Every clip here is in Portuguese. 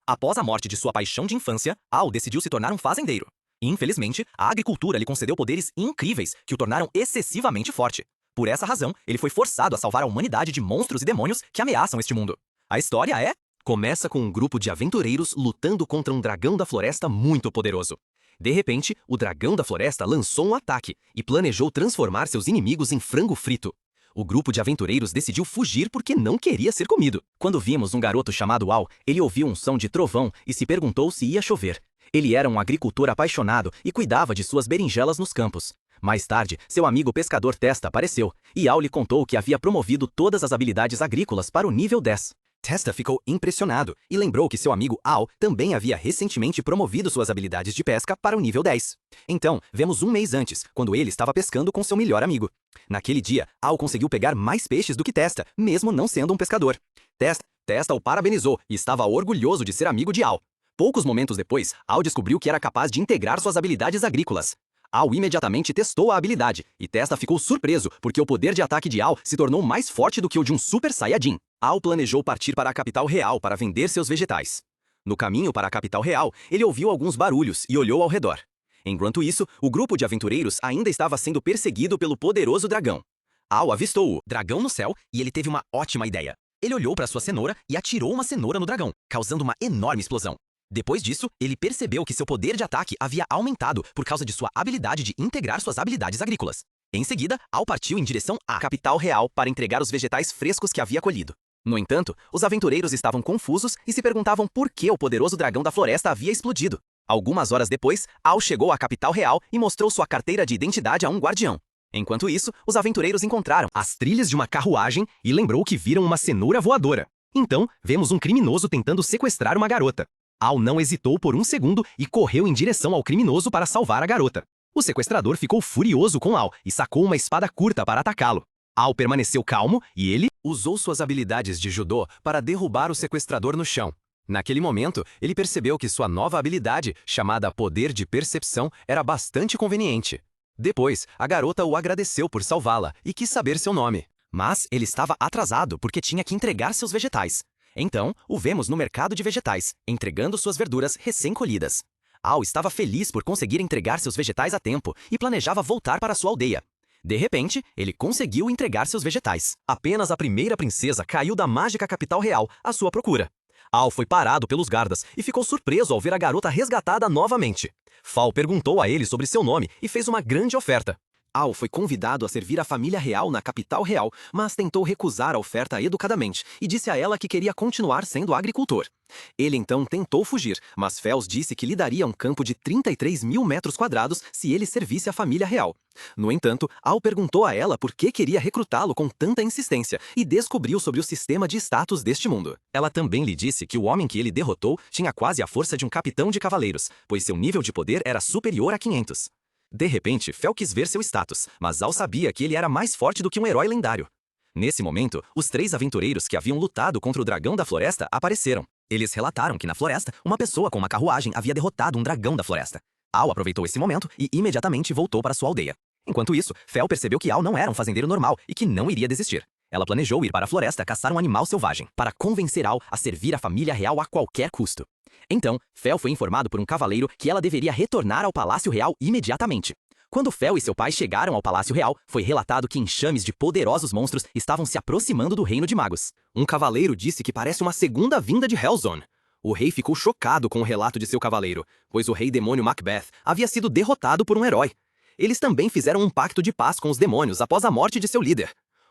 Após a morte de sua paixão de infância, Al decidiu se tornar um fazendeiro. Infelizmente, a agricultura lhe concedeu poderes incríveis que o tornaram excessivamente forte. Por essa razão, ele foi forçado a salvar a humanidade de monstros e demônios que ameaçam este mundo. A história começa com um grupo de aventureiros lutando contra um dragão da floresta muito poderoso. De repente, o dragão da floresta lançou um ataque e planejou transformar seus inimigos em frango frito. O grupo de aventureiros decidiu fugir porque não queria ser comido. Quando vimos um garoto chamado Al, ele ouviu um som de trovão e se perguntou se ia chover. Ele era um agricultor apaixonado e cuidava de suas berinjelas nos campos. Mais tarde, seu amigo pescador Testa apareceu, e Al lhe contou que havia promovido todas as habilidades agrícolas para o nível 10. Testa ficou impressionado e lembrou que seu amigo Al também havia recentemente promovido suas habilidades de pesca para o nível 10. Então, vemos um mês antes, quando ele estava pescando com seu melhor amigo. Naquele dia, Al conseguiu pegar mais peixes do que Testa, mesmo não sendo um pescador. Testa o parabenizou e estava orgulhoso de ser amigo de Al. Poucos momentos depois, Al descobriu que era capaz de integrar suas habilidades agrícolas. Al imediatamente testou a habilidade, e Testa ficou surpreso porque o poder de ataque de Al se tornou mais forte do que o de um Super Saiyajin. Al planejou partir para a capital real para vender seus vegetais. No caminho para a capital real, ele ouviu alguns barulhos e olhou ao redor. Enquanto isso, o grupo de aventureiros ainda estava sendo perseguido pelo poderoso dragão. Al avistou o dragão no céu e ele teve uma ótima ideia. Ele olhou para sua cenoura e atirou uma cenoura no dragão, causando uma enorme explosão. Depois disso, ele percebeu que seu poder de ataque havia aumentado por causa de sua habilidade de integrar suas habilidades agrícolas. Em seguida, Al partiu em direção à capital real para entregar os vegetais frescos que havia colhido. No entanto, os aventureiros estavam confusos e se perguntavam por que o poderoso dragão da floresta havia explodido. Algumas horas depois, Al chegou à capital real e mostrou sua carteira de identidade a um guardião. Enquanto isso, os aventureiros encontraram as trilhas de uma carruagem e lembrou que viram uma cenoura voadora. Então, vemos um criminoso tentando sequestrar uma garota. Al não hesitou por um segundo e correu em direção ao criminoso para salvar a garota. O sequestrador ficou furioso com Al e sacou uma espada curta para atacá-lo. Al permaneceu calmo e ele usou suas habilidades de judô para derrubar o sequestrador no chão. Naquele momento, ele percebeu que sua nova habilidade, chamada Poder de Percepção, era bastante conveniente. Depois, a garota o agradeceu por salvá-la e quis saber seu nome. Mas ele estava atrasado porque tinha que entregar seus vegetais. Então, o vemos no mercado de vegetais, entregando suas verduras recém-colhidas. Al estava feliz por conseguir entregar seus vegetais a tempo e planejava voltar para sua aldeia. De repente, ele conseguiu entregar seus vegetais. Apenas a primeira princesa caiu da mágica capital real à sua procura. Al foi parado pelos guardas e ficou surpreso ao ver a garota resgatada novamente. Fal perguntou a ele sobre seu nome e fez uma grande oferta. Al foi convidado a servir a família real na capital real, mas tentou recusar a oferta educadamente e disse a ela que queria continuar sendo agricultor. Ele então tentou fugir, mas Fels disse que lhe daria um campo de 33 mil metros quadrados se ele servisse a família real. No entanto, Al perguntou a ela por que queria recrutá-lo com tanta insistência e descobriu sobre o sistema de status deste mundo. Ela também lhe disse que o homem que ele derrotou tinha quase a força de um capitão de cavaleiros, pois seu nível de poder era superior a 500. De repente, Fel quis ver seu status, mas Al sabia que ele era mais forte do que um herói lendário. Nesse momento, os 3 aventureiros que haviam lutado contra o dragão da floresta apareceram. Eles relataram que na floresta, uma pessoa com uma carruagem havia derrotado um dragão da floresta. Al aproveitou esse momento e imediatamente voltou para sua aldeia. Enquanto isso, Fel percebeu que Al não era um fazendeiro normal e que não iria desistir. Ela planejou ir para a floresta caçar um animal selvagem, para convencer Al a servir a família real a qualquer custo. Então, Fel foi informado por um cavaleiro que ela deveria retornar ao Palácio Real imediatamente. Quando Fel e seu pai chegaram ao Palácio Real, foi relatado que enxames de poderosos monstros estavam se aproximando do Reino de Magos. Um cavaleiro disse que parece uma segunda vinda de Hellzone. O rei ficou chocado com o relato de seu cavaleiro, pois o rei demônio Macbeth havia sido derrotado por um herói. Eles também fizeram um pacto de paz com os demônios após a morte de seu líder.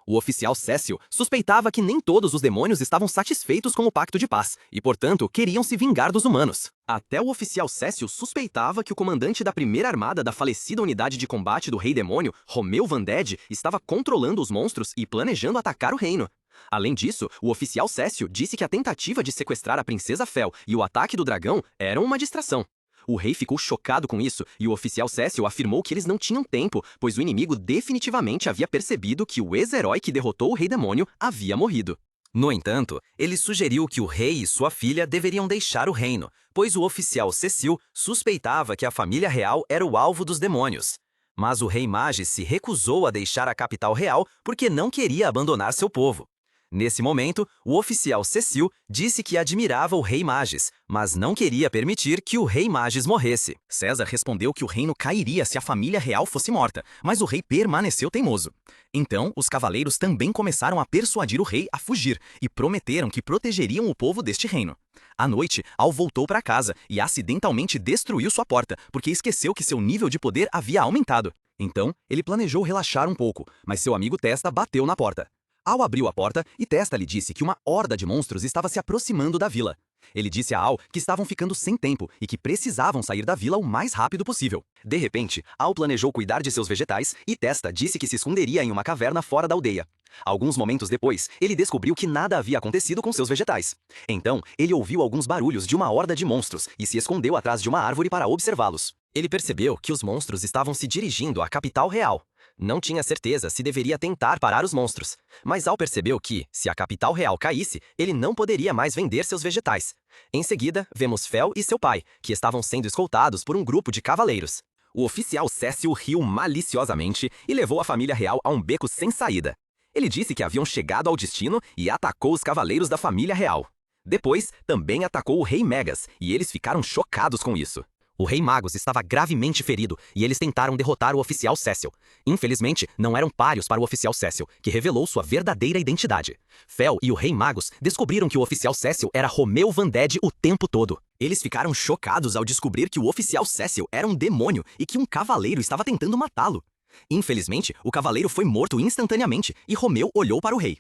O oficial Cécio suspeitava que nem todos os demônios estavam satisfeitos com o pacto de paz e, portanto, queriam se vingar dos humanos. Até o oficial Cécio suspeitava que o comandante da primeira armada da falecida unidade de combate do Rei Demônio, Romeu Van Ded, estava controlando os monstros e planejando atacar o reino. Além disso, o oficial Cécio disse que a tentativa de sequestrar a princesa Fel e o ataque do dragão eram uma distração. O rei ficou chocado com isso e o oficial Cécio afirmou que eles não tinham tempo, pois o inimigo definitivamente havia percebido que o ex-herói que derrotou o Rei Demônio havia morrido. No entanto, ele sugeriu que o rei e sua filha deveriam deixar o reino, pois o oficial Cecil suspeitava que a família real era o alvo dos demônios. Mas o rei Mage se recusou a deixar a capital real porque não queria abandonar seu povo. Nesse momento, o oficial Cecil disse que admirava o rei Magis, mas não queria permitir que o rei Magis morresse. César respondeu que o reino cairia se a família real fosse morta, mas o rei permaneceu teimoso. Então, os cavaleiros também começaram a persuadir o rei a fugir e prometeram que protegeriam o povo deste reino. À noite, Al voltou para casa e acidentalmente destruiu sua porta, porque esqueceu que seu nível de poder havia aumentado. Então, ele planejou relaxar um pouco, mas seu amigo Testa bateu na porta. Al abriu a porta e Testa lhe disse que uma horda de monstros estava se aproximando da vila. Ele disse a Al que estavam ficando sem tempo e que precisavam sair da vila o mais rápido possível. De repente, Al planejou cuidar de seus vegetais e Testa disse que se esconderia em uma caverna fora da aldeia. Alguns momentos depois, ele descobriu que nada havia acontecido com seus vegetais. Então, ele ouviu alguns barulhos de uma horda de monstros e se escondeu atrás de uma árvore para observá-los. Ele percebeu que os monstros estavam se dirigindo à capital real. Não tinha certeza se deveria tentar parar os monstros, mas Al percebeu que, se a capital real caísse, ele não poderia mais vender seus vegetais. Em seguida, vemos Fel e seu pai, que estavam sendo escoltados por um grupo de cavaleiros. O oficial Cécio riu maliciosamente e levou a família real a um beco sem saída. Ele disse que haviam chegado ao destino e atacou os cavaleiros da família real. Depois, também atacou o rei Megas, e eles ficaram chocados com isso. O rei Magus estava gravemente ferido e eles tentaram derrotar o oficial Cecil. Infelizmente, não eram páreos para o oficial Cecil, que revelou sua verdadeira identidade. Fel e o rei Magus descobriram que o oficial Cecil era Romeu Van Ded o tempo todo. Eles ficaram chocados ao descobrir que o oficial Cecil era um demônio e que um cavaleiro estava tentando matá-lo. Infelizmente, o cavaleiro foi morto instantaneamente e Romeu olhou para o rei.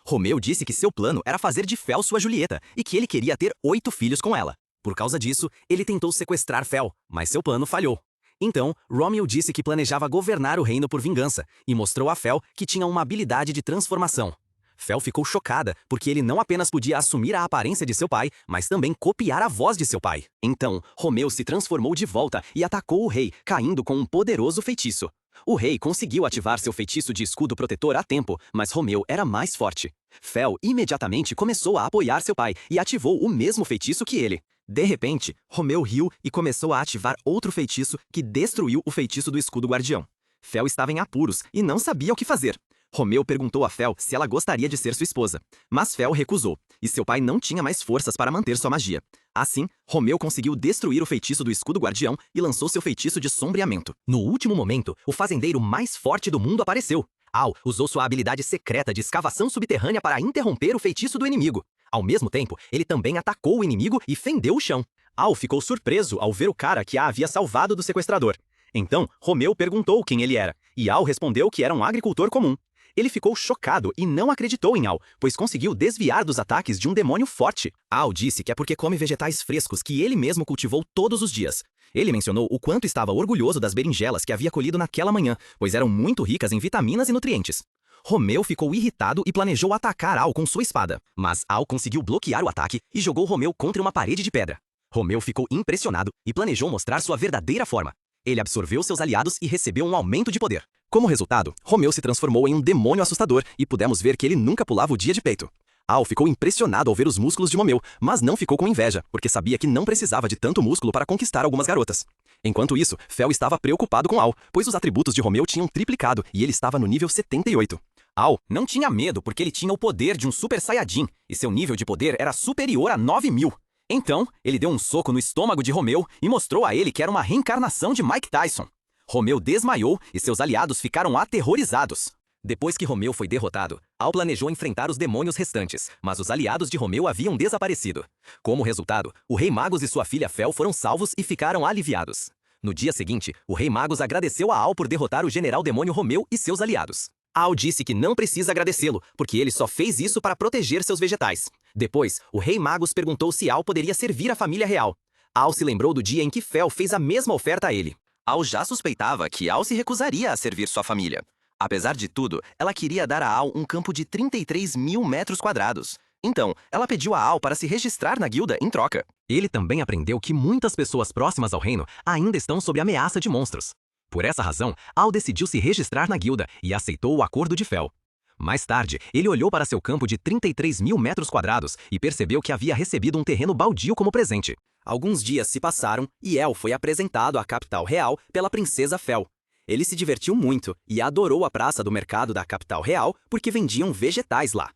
Romeu disse que seu plano era fazer de Fel sua Julieta e que ele queria ter 8 filhos com ela. Por causa disso, ele tentou sequestrar Fel, mas seu plano falhou. Então, Romeu disse que planejava governar o reino por vingança e mostrou a Fel que tinha uma habilidade de transformação. Fel ficou chocada porque ele não apenas podia assumir a aparência de seu pai, mas também copiar a voz de seu pai. Então, Romeu se transformou de volta e atacou o rei, caindo com um poderoso feitiço. O rei conseguiu ativar seu feitiço de escudo protetor a tempo, mas Romeu era mais forte. Fel imediatamente começou a apoiar seu pai e ativou o mesmo feitiço que ele. De repente, Romeu riu e começou a ativar outro feitiço que destruiu o feitiço do escudo guardião. Fel estava em apuros e não sabia o que fazer. Romeu perguntou a Fel se ela gostaria de ser sua esposa, mas Fel recusou, e seu pai não tinha mais forças para manter sua magia. Assim, Romeu conseguiu destruir o feitiço do escudo guardião e lançou seu feitiço de sombreamento. No último momento, o fazendeiro mais forte do mundo apareceu. Al usou sua habilidade secreta de escavação subterrânea para interromper o feitiço do inimigo. Ao mesmo tempo, ele também atacou o inimigo e fendeu o chão. Al ficou surpreso ao ver o cara que a havia salvado do sequestrador. Então, Romeu perguntou quem ele era, e Al respondeu que era um agricultor comum. Ele ficou chocado e não acreditou em Al, pois conseguiu desviar dos ataques de um demônio forte. Al disse que é porque come vegetais frescos que ele mesmo cultivou todos os dias. Ele mencionou o quanto estava orgulhoso das berinjelas que havia colhido naquela manhã, pois eram muito ricas em vitaminas e nutrientes. Romeu ficou irritado e planejou atacar Al com sua espada, mas Al conseguiu bloquear o ataque e jogou Romeu contra uma parede de pedra. Romeu ficou impressionado e planejou mostrar sua verdadeira forma. Ele absorveu seus aliados e recebeu um aumento de poder. Como resultado, Romeu se transformou em um demônio assustador e pudemos ver que ele nunca pulava o dia de peito. Al ficou impressionado ao ver os músculos de Romeu, mas não ficou com inveja, porque sabia que não precisava de tanto músculo para conquistar algumas garotas. Enquanto isso, Fel estava preocupado com Al, pois os atributos de Romeu tinham triplicado e ele estava no nível 78. Al não tinha medo porque ele tinha o poder de um Super Saiyajin, e seu nível de poder era superior a 9.000. Então, ele deu um soco no estômago de Romeu e mostrou a ele que era uma reencarnação de Mike Tyson. Romeu desmaiou e seus aliados ficaram aterrorizados. Depois que Romeu foi derrotado, Al planejou enfrentar os demônios restantes, mas os aliados de Romeu haviam desaparecido. Como resultado, o Rei Magus e sua filha Fel foram salvos e ficaram aliviados. No dia seguinte, o Rei Magus agradeceu a Al por derrotar o general demônio Romeu e seus aliados. Al disse que não precisa agradecê-lo, porque ele só fez isso para proteger seus vegetais. Depois, o Rei Magus perguntou se Al poderia servir a família real. Al se lembrou do dia em que Fel fez a mesma oferta a ele. Al já suspeitava que Al se recusaria a servir sua família. Apesar de tudo, ela queria dar a Al um campo de 33.000 metros quadrados. Então, ela pediu a Al para se registrar na guilda em troca. Ele também aprendeu que muitas pessoas próximas ao reino ainda estão sob ameaça de monstros. Por essa razão, Al decidiu se registrar na guilda e aceitou o acordo de Fel. Mais tarde, ele olhou para seu campo de 33.000 metros quadrados e percebeu que havia recebido um terreno baldio como presente. Alguns dias se passaram e El foi apresentado à capital real pela princesa Fel. Ele se divertiu muito e adorou a praça do mercado da capital real porque vendiam vegetais lá.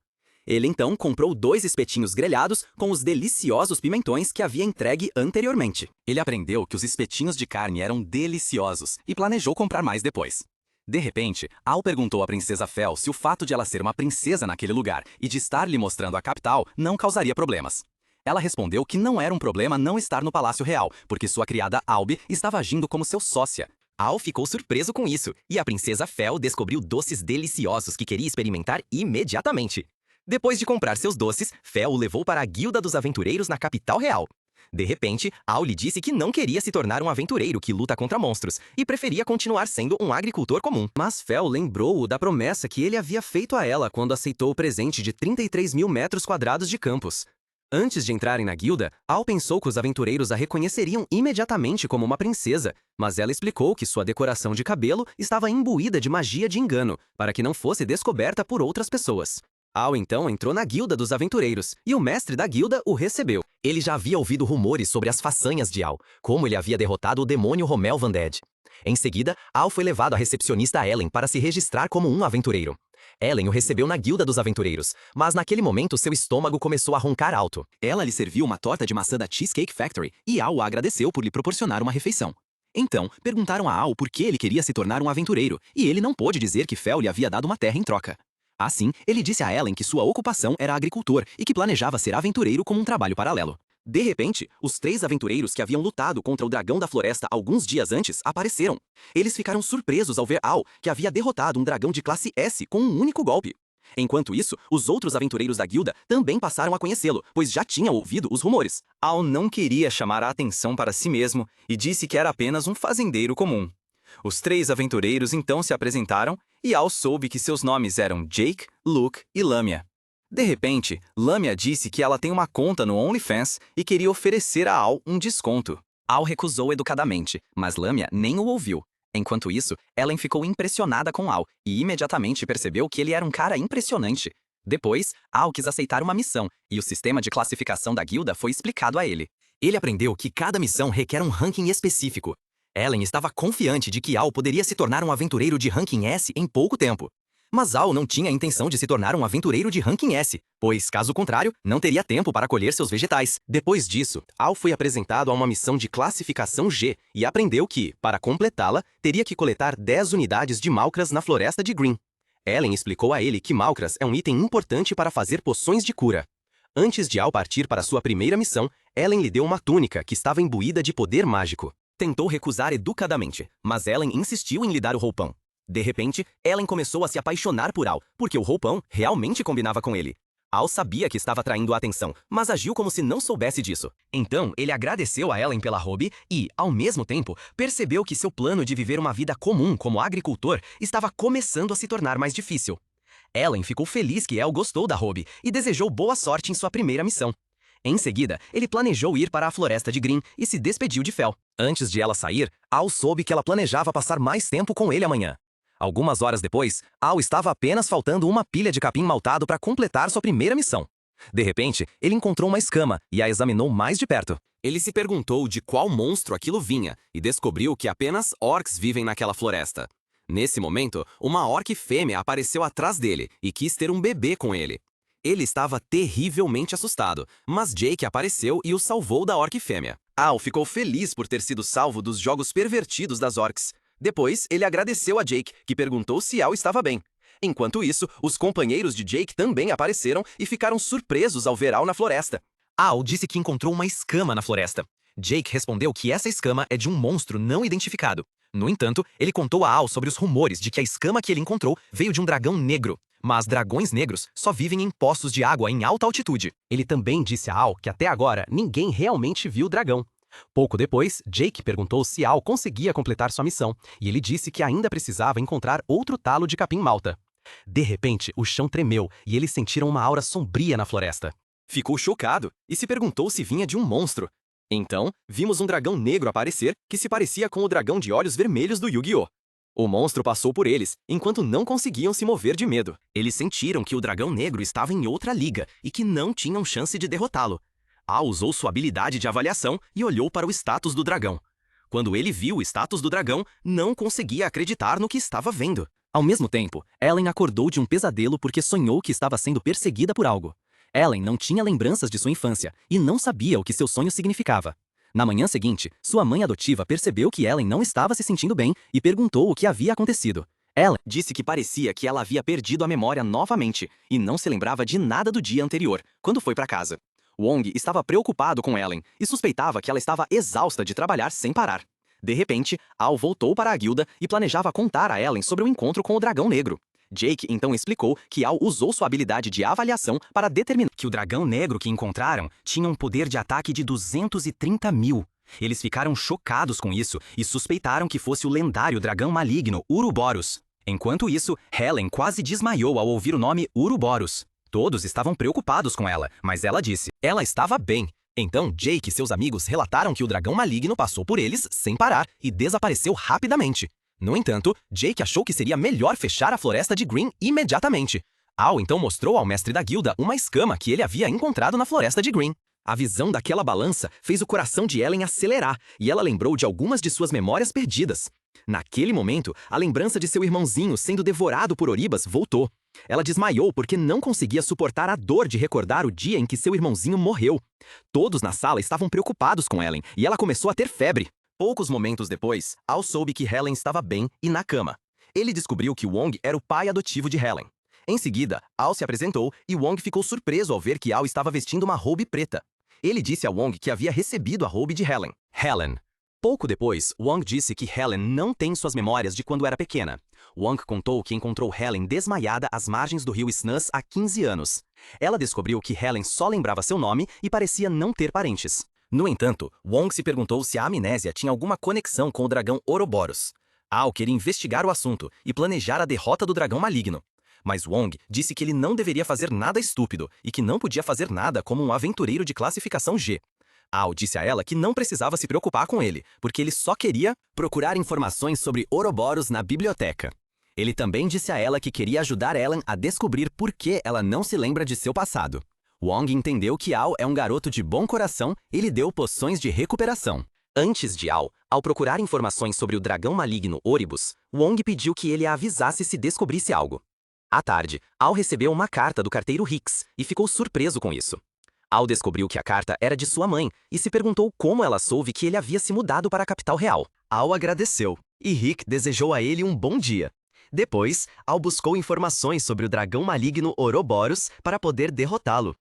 Ele então comprou 2 espetinhos grelhados com os deliciosos pimentões que havia entregue anteriormente. Ele aprendeu que os espetinhos de carne eram deliciosos e planejou comprar mais depois. De repente, Al perguntou à princesa Fel se o fato de ela ser uma princesa naquele lugar e de estar lhe mostrando a capital não causaria problemas. Ela respondeu que não era um problema não estar no Palácio Real, porque sua criada Albi estava agindo como seu sócia. Al ficou surpreso com isso, e a princesa Fel descobriu doces deliciosos que queria experimentar imediatamente. Depois de comprar seus doces, Fel o levou para a Guilda dos Aventureiros na capital real. De repente, Al lhe disse que não queria se tornar um aventureiro que luta contra monstros e preferia continuar sendo um agricultor comum. Mas Fel lembrou-o da promessa que ele havia feito a ela quando aceitou o presente de 33 mil metros quadrados de campos. Antes de entrarem na guilda, Al pensou que os aventureiros a reconheceriam imediatamente como uma princesa, mas ela explicou que sua decoração de cabelo estava imbuída de magia de engano, para que não fosse descoberta por outras pessoas. Al então entrou na guilda dos aventureiros, e o mestre da guilda o recebeu. Ele já havia ouvido rumores sobre as façanhas de Al, como ele havia derrotado o demônio Romel Vanded. Em seguida, Al foi levado à recepcionista Ellen para se registrar como um aventureiro. Ellen o recebeu na guilda dos aventureiros, mas naquele momento seu estômago começou a roncar alto. Ela lhe serviu uma torta de maçã da Cheesecake Factory, e Al a agradeceu por lhe proporcionar uma refeição. Então, perguntaram a Al por que ele queria se tornar um aventureiro, e ele não pôde dizer que Fel lhe havia dado uma terra em troca. Assim, ele disse a Ellen que sua ocupação era agricultor e que planejava ser aventureiro como um trabalho paralelo. De repente, os 3 aventureiros que haviam lutado contra o dragão da floresta alguns dias antes apareceram. Eles ficaram surpresos ao ver Al, que havia derrotado um dragão de classe S com um único golpe. Enquanto isso, os outros aventureiros da guilda também passaram a conhecê-lo, pois já tinham ouvido os rumores. Al não queria chamar a atenção para si mesmo e disse que era apenas um fazendeiro comum. Os 3 aventureiros então se apresentaram e Al soube que seus nomes eram Jake, Luke e Lamia. De repente, Lamia disse que ela tem uma conta no OnlyFans e queria oferecer a Al um desconto. Al recusou educadamente, mas Lamia nem o ouviu. Enquanto isso, Ellen ficou impressionada com Al e imediatamente percebeu que ele era um cara impressionante. Depois, Al quis aceitar uma missão e o sistema de classificação da guilda foi explicado a ele. Ele aprendeu que cada missão requer um ranking específico. Ellen estava confiante de que Al poderia se tornar um aventureiro de ranking S em pouco tempo. Mas Al não tinha a intenção de se tornar um aventureiro de ranking S, pois, caso contrário, não teria tempo para colher seus vegetais. Depois disso, Al foi apresentado a uma missão de classificação G e aprendeu que, para completá-la, teria que coletar 10 unidades de malcras na floresta de Green. Ellen explicou a ele que malcras é um item importante para fazer poções de cura. Antes de Al partir para sua primeira missão, Ellen lhe deu uma túnica que estava imbuída de poder mágico. Tentou recusar educadamente, mas Ellen insistiu em lhe dar o roupão. De repente, Ellen começou a se apaixonar por Al, porque o roupão realmente combinava com ele. Al sabia que estava atraindo a atenção, mas agiu como se não soubesse disso. Então, ele agradeceu a Ellen pela hobby e, ao mesmo tempo, percebeu que seu plano de viver uma vida comum como agricultor estava começando a se tornar mais difícil. Ellen ficou feliz que El gostou da hobby e desejou boa sorte em sua primeira missão. Em seguida, ele planejou ir para a floresta de Green e se despediu de Fel. Antes de ela sair, Al soube que ela planejava passar mais tempo com ele amanhã. Algumas horas depois, Al estava apenas faltando uma pilha de capim maltado para completar sua primeira missão. De repente, ele encontrou uma escama e a examinou mais de perto. Ele se perguntou de qual monstro aquilo vinha e descobriu que apenas orcs vivem naquela floresta. Nesse momento, uma orc fêmea apareceu atrás dele e quis ter um bebê com ele. Ele estava terrivelmente assustado, mas Jake apareceu e o salvou da orc fêmea. Al ficou feliz por ter sido salvo dos jogos pervertidos das orcs. Depois, ele agradeceu a Jake, que perguntou se Al estava bem. Enquanto isso, os companheiros de Jake também apareceram e ficaram surpresos ao ver Al na floresta. Al disse que encontrou uma escama na floresta. Jake respondeu que essa escama é de um monstro não identificado. No entanto, ele contou a Al sobre os rumores de que a escama que ele encontrou veio de um dragão negro. Mas dragões negros só vivem em poços de água em alta altitude. Ele também disse a Al que até agora ninguém realmente viu o dragão. Pouco depois, Jake perguntou se Al conseguia completar sua missão, e ele disse que ainda precisava encontrar outro talo de capim malta. De repente, o chão tremeu e eles sentiram uma aura sombria na floresta. Ficou chocado e se perguntou se vinha de um monstro. Então, vimos um dragão negro aparecer que se parecia com o dragão de olhos vermelhos do Yu-Gi-Oh! O monstro passou por eles, enquanto não conseguiam se mover de medo. Eles sentiram que o dragão negro estava em outra liga e que não tinham chance de derrotá-lo. Al usou sua habilidade de avaliação e olhou para o status do dragão. Quando ele viu o status do dragão, não conseguia acreditar no que estava vendo. Ao mesmo tempo, Ellen acordou de um pesadelo porque sonhou que estava sendo perseguida por algo. Ellen não tinha lembranças de sua infância e não sabia o que seu sonho significava. Na manhã seguinte, sua mãe adotiva percebeu que Ellen não estava se sentindo bem e perguntou o que havia acontecido. Ellen disse que parecia que ela havia perdido a memória novamente e não se lembrava de nada do dia anterior, quando foi para casa. Wong estava preocupado com Ellen e suspeitava que ela estava exausta de trabalhar sem parar. De repente, Al voltou para a guilda e planejava contar a Ellen sobre o encontro com o dragão negro. Jake então explicou que Al usou sua habilidade de avaliação para determinar que o dragão negro que encontraram tinha um poder de ataque de 230 mil. Eles ficaram chocados com isso e suspeitaram que fosse o lendário dragão maligno Uroboros. Enquanto isso, Helen quase desmaiou ao ouvir o nome Uroboros. Todos estavam preocupados com ela, mas ela disse, ela estava bem. Então, Jake e seus amigos relataram que o dragão maligno passou por eles sem parar e desapareceu rapidamente. No entanto, Jake achou que seria melhor fechar a floresta de Green imediatamente. Al então mostrou ao mestre da guilda uma escama que ele havia encontrado na floresta de Green. A visão daquela balança fez o coração de Ellen acelerar e ela lembrou de algumas de suas memórias perdidas. Naquele momento, a lembrança de seu irmãozinho sendo devorado por Oribas voltou. Ela desmaiou porque não conseguia suportar a dor de recordar o dia em que seu irmãozinho morreu. Todos na sala estavam preocupados com Ellen e ela começou a ter febre. Poucos momentos depois, Al soube que Helen estava bem e na cama. Ele descobriu que Wong era o pai adotivo de Helen. Em seguida, Al se apresentou e Wong ficou surpreso ao ver que Al estava vestindo uma robe preta. Ele disse a Wong que havia recebido a robe de Helen. Helen. Pouco depois, Wong disse que Helen não tem suas memórias de quando era pequena. Wong contou que encontrou Helen desmaiada às margens do rio Snus há 15 anos. Ela descobriu que Helen só lembrava seu nome e parecia não ter parentes. No entanto, Wong se perguntou se a amnésia tinha alguma conexão com o dragão Ouroboros. Al queria investigar o assunto e planejar a derrota do dragão maligno. Mas Wong disse que ele não deveria fazer nada estúpido e que não podia fazer nada como um aventureiro de classificação G. Al disse a ela que não precisava se preocupar com ele, porque ele só queria procurar informações sobre Ouroboros na biblioteca. Ele também disse a ela que queria ajudar Ellen a descobrir por que ela não se lembra de seu passado. Wong entendeu que Al é um garoto de bom coração e lhe deu poções de recuperação. Antes de Al, ao procurar informações sobre o dragão maligno Oribus, Wong pediu que ele a avisasse se descobrisse algo. À tarde, Al recebeu uma carta do carteiro Hicks e ficou surpreso com isso. Al descobriu que a carta era de sua mãe e se perguntou como ela soube que ele havia se mudado para a capital real. Al agradeceu, e Rick desejou a ele um bom dia. Depois, Al buscou informações sobre o dragão maligno Ouroboros para poder derrotá-lo.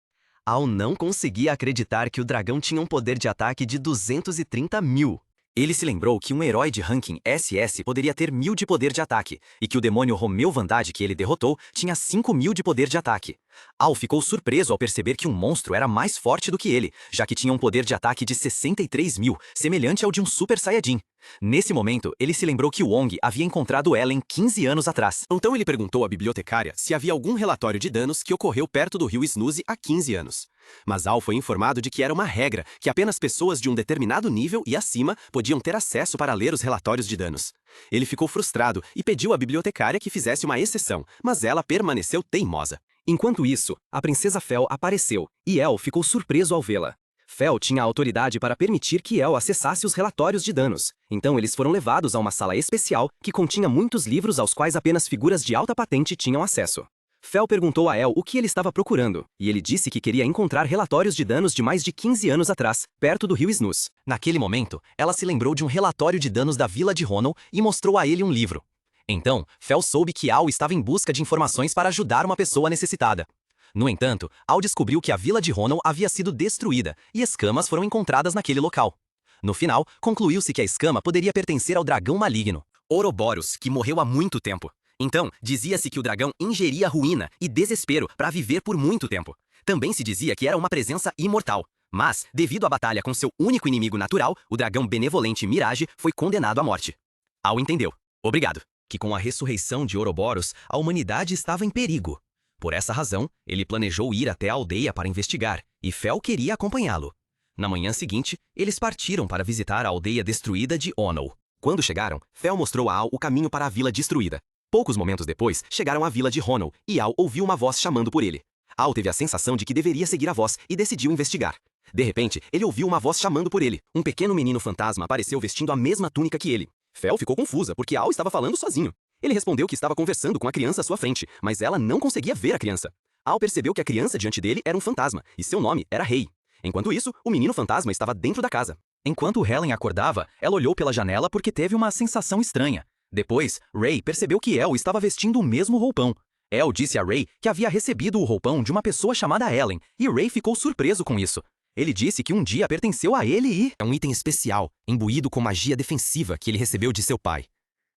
Al não conseguia acreditar que o dragão tinha um poder de ataque de 230 mil. Ele se lembrou que um herói de ranking SS poderia ter 1000 de poder de ataque, e que o demônio Romeu Vandade que ele derrotou tinha 5000 de poder de ataque. Al ficou surpreso ao perceber que um monstro era mais forte do que ele, já que tinha um poder de ataque de 63 mil, semelhante ao de um Super Saiyajin. Nesse momento, ele se lembrou que Wong havia encontrado Ellen 15 anos atrás. Então ele perguntou à bibliotecária se havia algum relatório de danos que ocorreu perto do rio Snooze há 15 anos. Mas Al foi informado de que era uma regra, que apenas pessoas de um determinado nível e acima podiam ter acesso para ler os relatórios de danos. Ele ficou frustrado e pediu à bibliotecária que fizesse uma exceção, mas ela permaneceu teimosa. Enquanto isso, a princesa Fel apareceu, e El ficou surpreso ao vê-la. Fel tinha autoridade para permitir que El acessasse os relatórios de danos. Então eles foram levados a uma sala especial que continha muitos livros aos quais apenas figuras de alta patente tinham acesso. Fel perguntou a El o que ele estava procurando, e ele disse que queria encontrar relatórios de danos de mais de 15 anos atrás, perto do rio Snooze. Naquele momento, ela se lembrou de um relatório de danos da vila de Ronald e mostrou a ele um livro. Então, Fel soube que Al estava em busca de informações para ajudar uma pessoa necessitada. No entanto, Al descobriu que a vila de Ronald havia sido destruída e escamas foram encontradas naquele local. No final, concluiu-se que a escama poderia pertencer ao dragão maligno, Ouroboros, que morreu há muito tempo. Então, dizia-se que o dragão ingeria ruína e desespero para viver por muito tempo. Também se dizia que era uma presença imortal. Mas, devido à batalha com seu único inimigo natural, o dragão benevolente Mirage foi condenado à morte. Al entendeu. Obrigado. Que com a ressurreição de Ouroboros, a humanidade estava em perigo. Por essa razão, ele planejou ir até a aldeia para investigar, e Fel queria acompanhá-lo. Na manhã seguinte, eles partiram para visitar a aldeia destruída de Ono. Quando chegaram, Fel mostrou a Al o caminho para a vila destruída. Poucos momentos depois, chegaram à vila de Ronald, e Al ouviu uma voz chamando por ele. Al teve a sensação de que deveria seguir a voz e decidiu investigar. De repente, ele ouviu uma voz chamando por ele. Um pequeno menino fantasma apareceu vestindo a mesma túnica que ele. Fel ficou confusa porque Al estava falando sozinho. Ele respondeu que estava conversando com a criança à sua frente, mas ela não conseguia ver a criança. Al percebeu que a criança diante dele era um fantasma, e seu nome era Rei. Enquanto isso, o menino fantasma estava dentro da casa. Enquanto Helen acordava, ela olhou pela janela porque teve uma sensação estranha. Depois, Ray percebeu que El estava vestindo o mesmo roupão. El disse a Ray que havia recebido o roupão de uma pessoa chamada Ellen, e Ray ficou surpreso com isso. Ele disse que um dia pertenceu a ele e... é um item especial, imbuído com magia defensiva que ele recebeu de seu pai.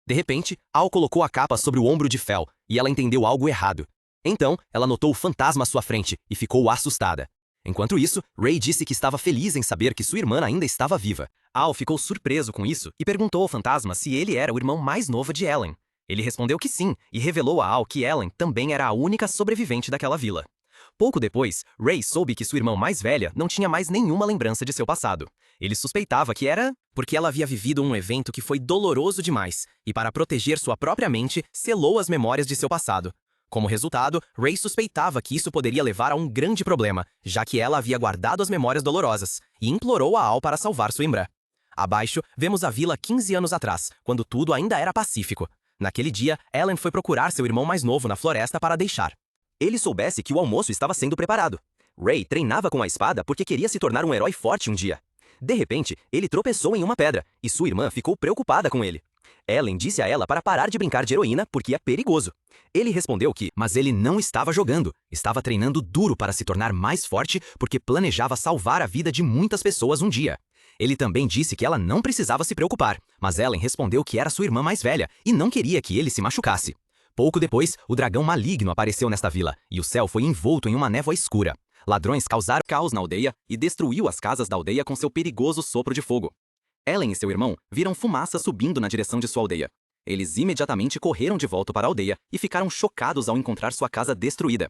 De repente, Al colocou a capa sobre o ombro de Fel, e ela entendeu algo errado. Então, ela notou o fantasma à sua frente e ficou assustada. Enquanto isso, Ray disse que estava feliz em saber que sua irmã ainda estava viva. Al ficou surpreso com isso e perguntou ao fantasma se ele era o irmão mais novo de Ellen. Ele respondeu que sim, e revelou a Al que Ellen também era a única sobrevivente daquela vila. Pouco depois, Ray soube que sua irmã mais velha não tinha mais nenhuma lembrança de seu passado. Ele suspeitava que era porque ela havia vivido um evento que foi doloroso demais, e para proteger sua própria mente, selou as memórias de seu passado. Como resultado, Ray suspeitava que isso poderia levar a um grande problema, já que ela havia guardado as memórias dolorosas, e implorou a Al para salvar sua irmã. Abaixo, vemos a vila 15 anos atrás, quando tudo ainda era pacífico. Naquele dia, Ellen foi procurar seu irmão mais novo na floresta para deixar. Ele soubesse que o almoço estava sendo preparado. Ray treinava com a espada porque queria se tornar um herói forte um dia. De repente, ele tropeçou em uma pedra, e sua irmã ficou preocupada com ele. Ellen disse a ela para parar de brincar de heroína porque é perigoso. Ele respondeu que, mas ele não estava jogando, estava treinando duro para se tornar mais forte porque planejava salvar a vida de muitas pessoas um dia. Ele também disse que ela não precisava se preocupar, mas Ellen respondeu que era sua irmã mais velha e não queria que ele se machucasse. Pouco depois, o dragão maligno apareceu nesta vila, e o céu foi envolto em uma névoa escura. Ladrões causaram caos na aldeia e destruiu as casas da aldeia com seu perigoso sopro de fogo. Ellen e seu irmão viram fumaça subindo na direção de sua aldeia. Eles imediatamente correram de volta para a aldeia e ficaram chocados ao encontrar sua casa destruída.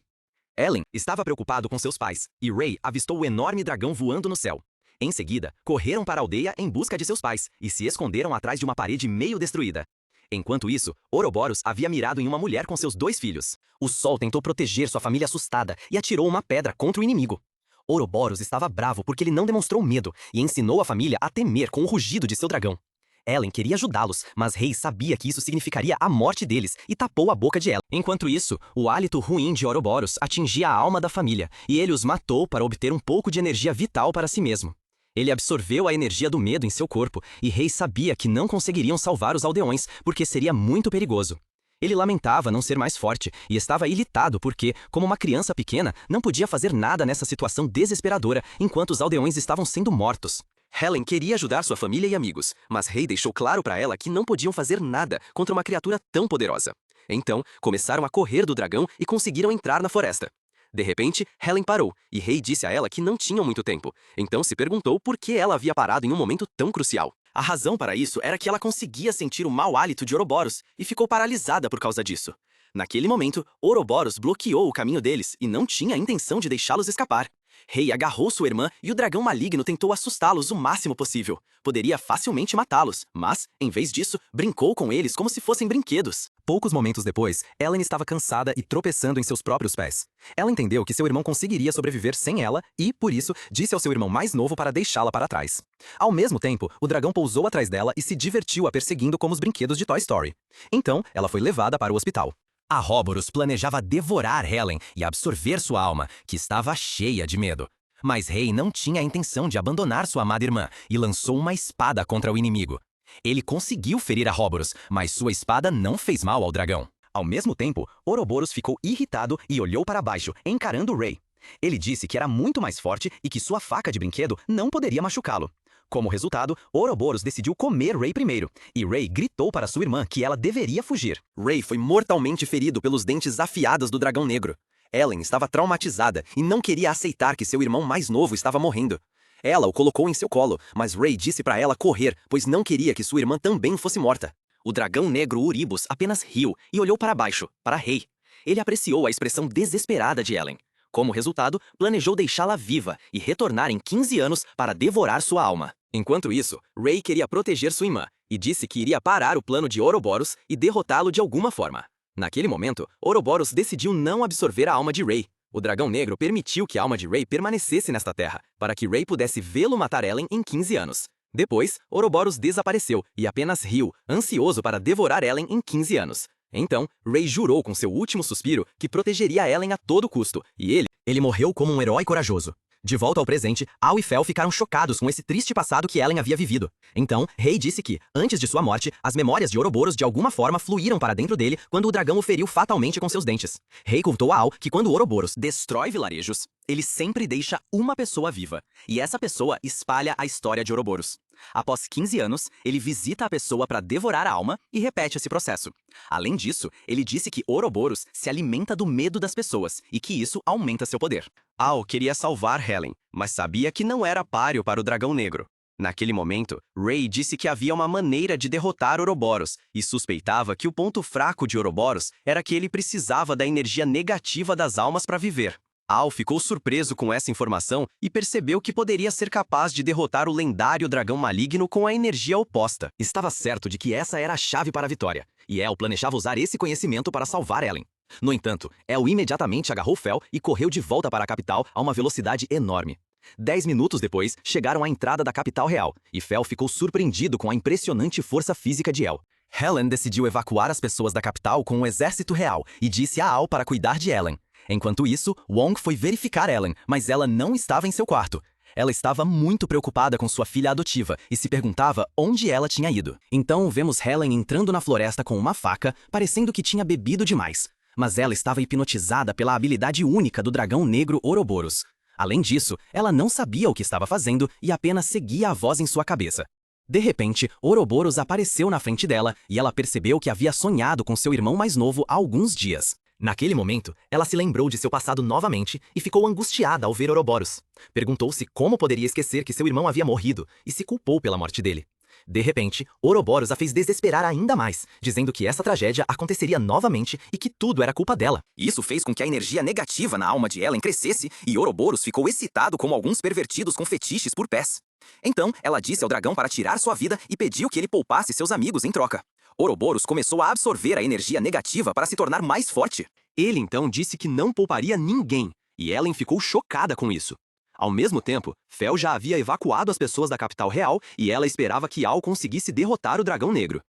Ellen estava preocupado com seus pais, e Ray avistou o enorme dragão voando no céu. Em seguida, correram para a aldeia em busca de seus pais e se esconderam atrás de uma parede meio destruída. Enquanto isso, Ouroboros havia mirado em uma mulher com seus 2 filhos. O sol tentou proteger sua família assustada e atirou uma pedra contra o inimigo. Ouroboros estava bravo porque ele não demonstrou medo e ensinou a família a temer com o rugido de seu dragão. Ellen queria ajudá-los, mas Rei sabia que isso significaria a morte deles e tapou a boca de Ellen. Enquanto isso, o hálito ruim de Ouroboros atingia a alma da família e ele os matou para obter um pouco de energia vital para si mesmo. Ele absorveu a energia do medo em seu corpo e Rei sabia que não conseguiriam salvar os aldeões porque seria muito perigoso. Ele lamentava não ser mais forte e estava irritado porque, como uma criança pequena, não podia fazer nada nessa situação desesperadora enquanto os aldeões estavam sendo mortos. Helen queria ajudar sua família e amigos, mas Rei deixou claro para ela que não podiam fazer nada contra uma criatura tão poderosa. Então, começaram a correr do dragão e conseguiram entrar na floresta. De repente, Helen parou, e Rei disse a ela que não tinham muito tempo. Então se perguntou por que ela havia parado em um momento tão crucial. A razão para isso era que ela conseguia sentir o mau hálito de Ouroboros e ficou paralisada por causa disso. Naquele momento, Ouroboros bloqueou o caminho deles e não tinha a intenção de deixá-los escapar. Rei agarrou sua irmã e o dragão maligno tentou assustá-los o máximo possível. Poderia facilmente matá-los, mas, em vez disso, brincou com eles como se fossem brinquedos. Poucos momentos depois, Ellen estava cansada e tropeçando em seus próprios pés. Ela entendeu que seu irmão conseguiria sobreviver sem ela e, por isso, disse ao seu irmão mais novo para deixá-la para trás. Ao mesmo tempo, o dragão pousou atrás dela e se divertiu a perseguindo como os brinquedos de Toy Story. Então, ela foi levada para o hospital. Ouroboros planejava devorar Helen e absorver sua alma, que estava cheia de medo. Mas Rei não tinha a intenção de abandonar sua amada irmã e lançou uma espada contra o inimigo. Ele conseguiu ferir Ouroboros, mas sua espada não fez mal ao dragão. Ao mesmo tempo, Ouroboros ficou irritado e olhou para baixo, encarando Rei. Ele disse que era muito mais forte e que sua faca de brinquedo não poderia machucá-lo. Como resultado, Ouroboros decidiu comer Rei primeiro, e Rei gritou para sua irmã que ela deveria fugir. Rei foi mortalmente ferido pelos dentes afiados do dragão negro. Ellen estava traumatizada e não queria aceitar que seu irmão mais novo estava morrendo. Ela o colocou em seu colo, mas Rei disse para ela correr, pois não queria que sua irmã também fosse morta. O dragão negro Uribus apenas riu e olhou para baixo, para Rei. Ele apreciou a expressão desesperada de Ellen. Como resultado, planejou deixá-la viva e retornar em 15 anos para devorar sua alma. Enquanto isso, Rei queria proteger sua irmã e disse que iria parar o plano de Ouroboros e derrotá-lo de alguma forma. Naquele momento, Ouroboros decidiu não absorver a alma de Rei. O dragão negro permitiu que a alma de Rei permanecesse nesta terra, para que Rei pudesse vê-lo matar Ellen em 15 anos. Depois, Ouroboros desapareceu e apenas riu, ansioso para devorar Ellen em 15 anos. Então, Ray jurou com seu último suspiro que protegeria Ellen a todo custo, e ele morreu como um herói corajoso. De volta ao presente, Al e Fel ficaram chocados com esse triste passado que Ellen havia vivido. Então, Ray disse que, antes de sua morte, as memórias de Ouroboros de alguma forma fluíram para dentro dele quando o dragão o feriu fatalmente com seus dentes. Ray contou a Al que quando Ouroboros destrói vilarejos, ele sempre deixa uma pessoa viva, e essa pessoa espalha a história de Ouroboros. Após 15 anos, ele visita a pessoa para devorar a alma e repete esse processo. Além disso, ele disse que Ouroboros se alimenta do medo das pessoas e que isso aumenta seu poder. Al queria salvar Helen, mas sabia que não era páreo para o dragão negro. Naquele momento, Ray disse que havia uma maneira de derrotar Ouroboros e suspeitava que o ponto fraco de Ouroboros era que ele precisava da energia negativa das almas para viver. Al ficou surpreso com essa informação e percebeu que poderia ser capaz de derrotar o lendário dragão maligno com a energia oposta. Estava certo de que essa era a chave para a vitória, e El planejava usar esse conhecimento para salvar Ellen. No entanto, El imediatamente agarrou Fel e correu de volta para a capital a uma velocidade enorme. 10 minutos depois, chegaram à entrada da capital real, e Fel ficou surpreendido com a impressionante força física de El. Helen decidiu evacuar as pessoas da capital com um exército real e disse a Al para cuidar de Ellen. Enquanto isso, Wong foi verificar Ellen, mas ela não estava em seu quarto. Ela estava muito preocupada com sua filha adotiva e se perguntava onde ela tinha ido. Então vemos Helen entrando na floresta com uma faca, parecendo que tinha bebido demais. Mas ela estava hipnotizada pela habilidade única do dragão negro Ouroboros. Além disso, ela não sabia o que estava fazendo e apenas seguia a voz em sua cabeça. De repente, Ouroboros apareceu na frente dela e ela percebeu que havia sonhado com seu irmão mais novo há alguns dias. Naquele momento, ela se lembrou de seu passado novamente e ficou angustiada ao ver Ouroboros. Perguntou-se como poderia esquecer que seu irmão havia morrido e se culpou pela morte dele. De repente, Ouroboros a fez desesperar ainda mais, dizendo que essa tragédia aconteceria novamente e que tudo era culpa dela. Isso fez com que a energia negativa na alma de Ellen crescesse e Ouroboros ficou excitado como alguns pervertidos com fetiches por pés. Então, ela disse ao dragão para tirar sua vida e pediu que ele poupasse seus amigos em troca. Ouroboros começou a absorver a energia negativa para se tornar mais forte. Ele então disse que não pouparia ninguém, e Ellen ficou chocada com isso. Ao mesmo tempo, Fel já havia evacuado as pessoas da capital real e ela esperava que Al conseguisse derrotar o dragão negro.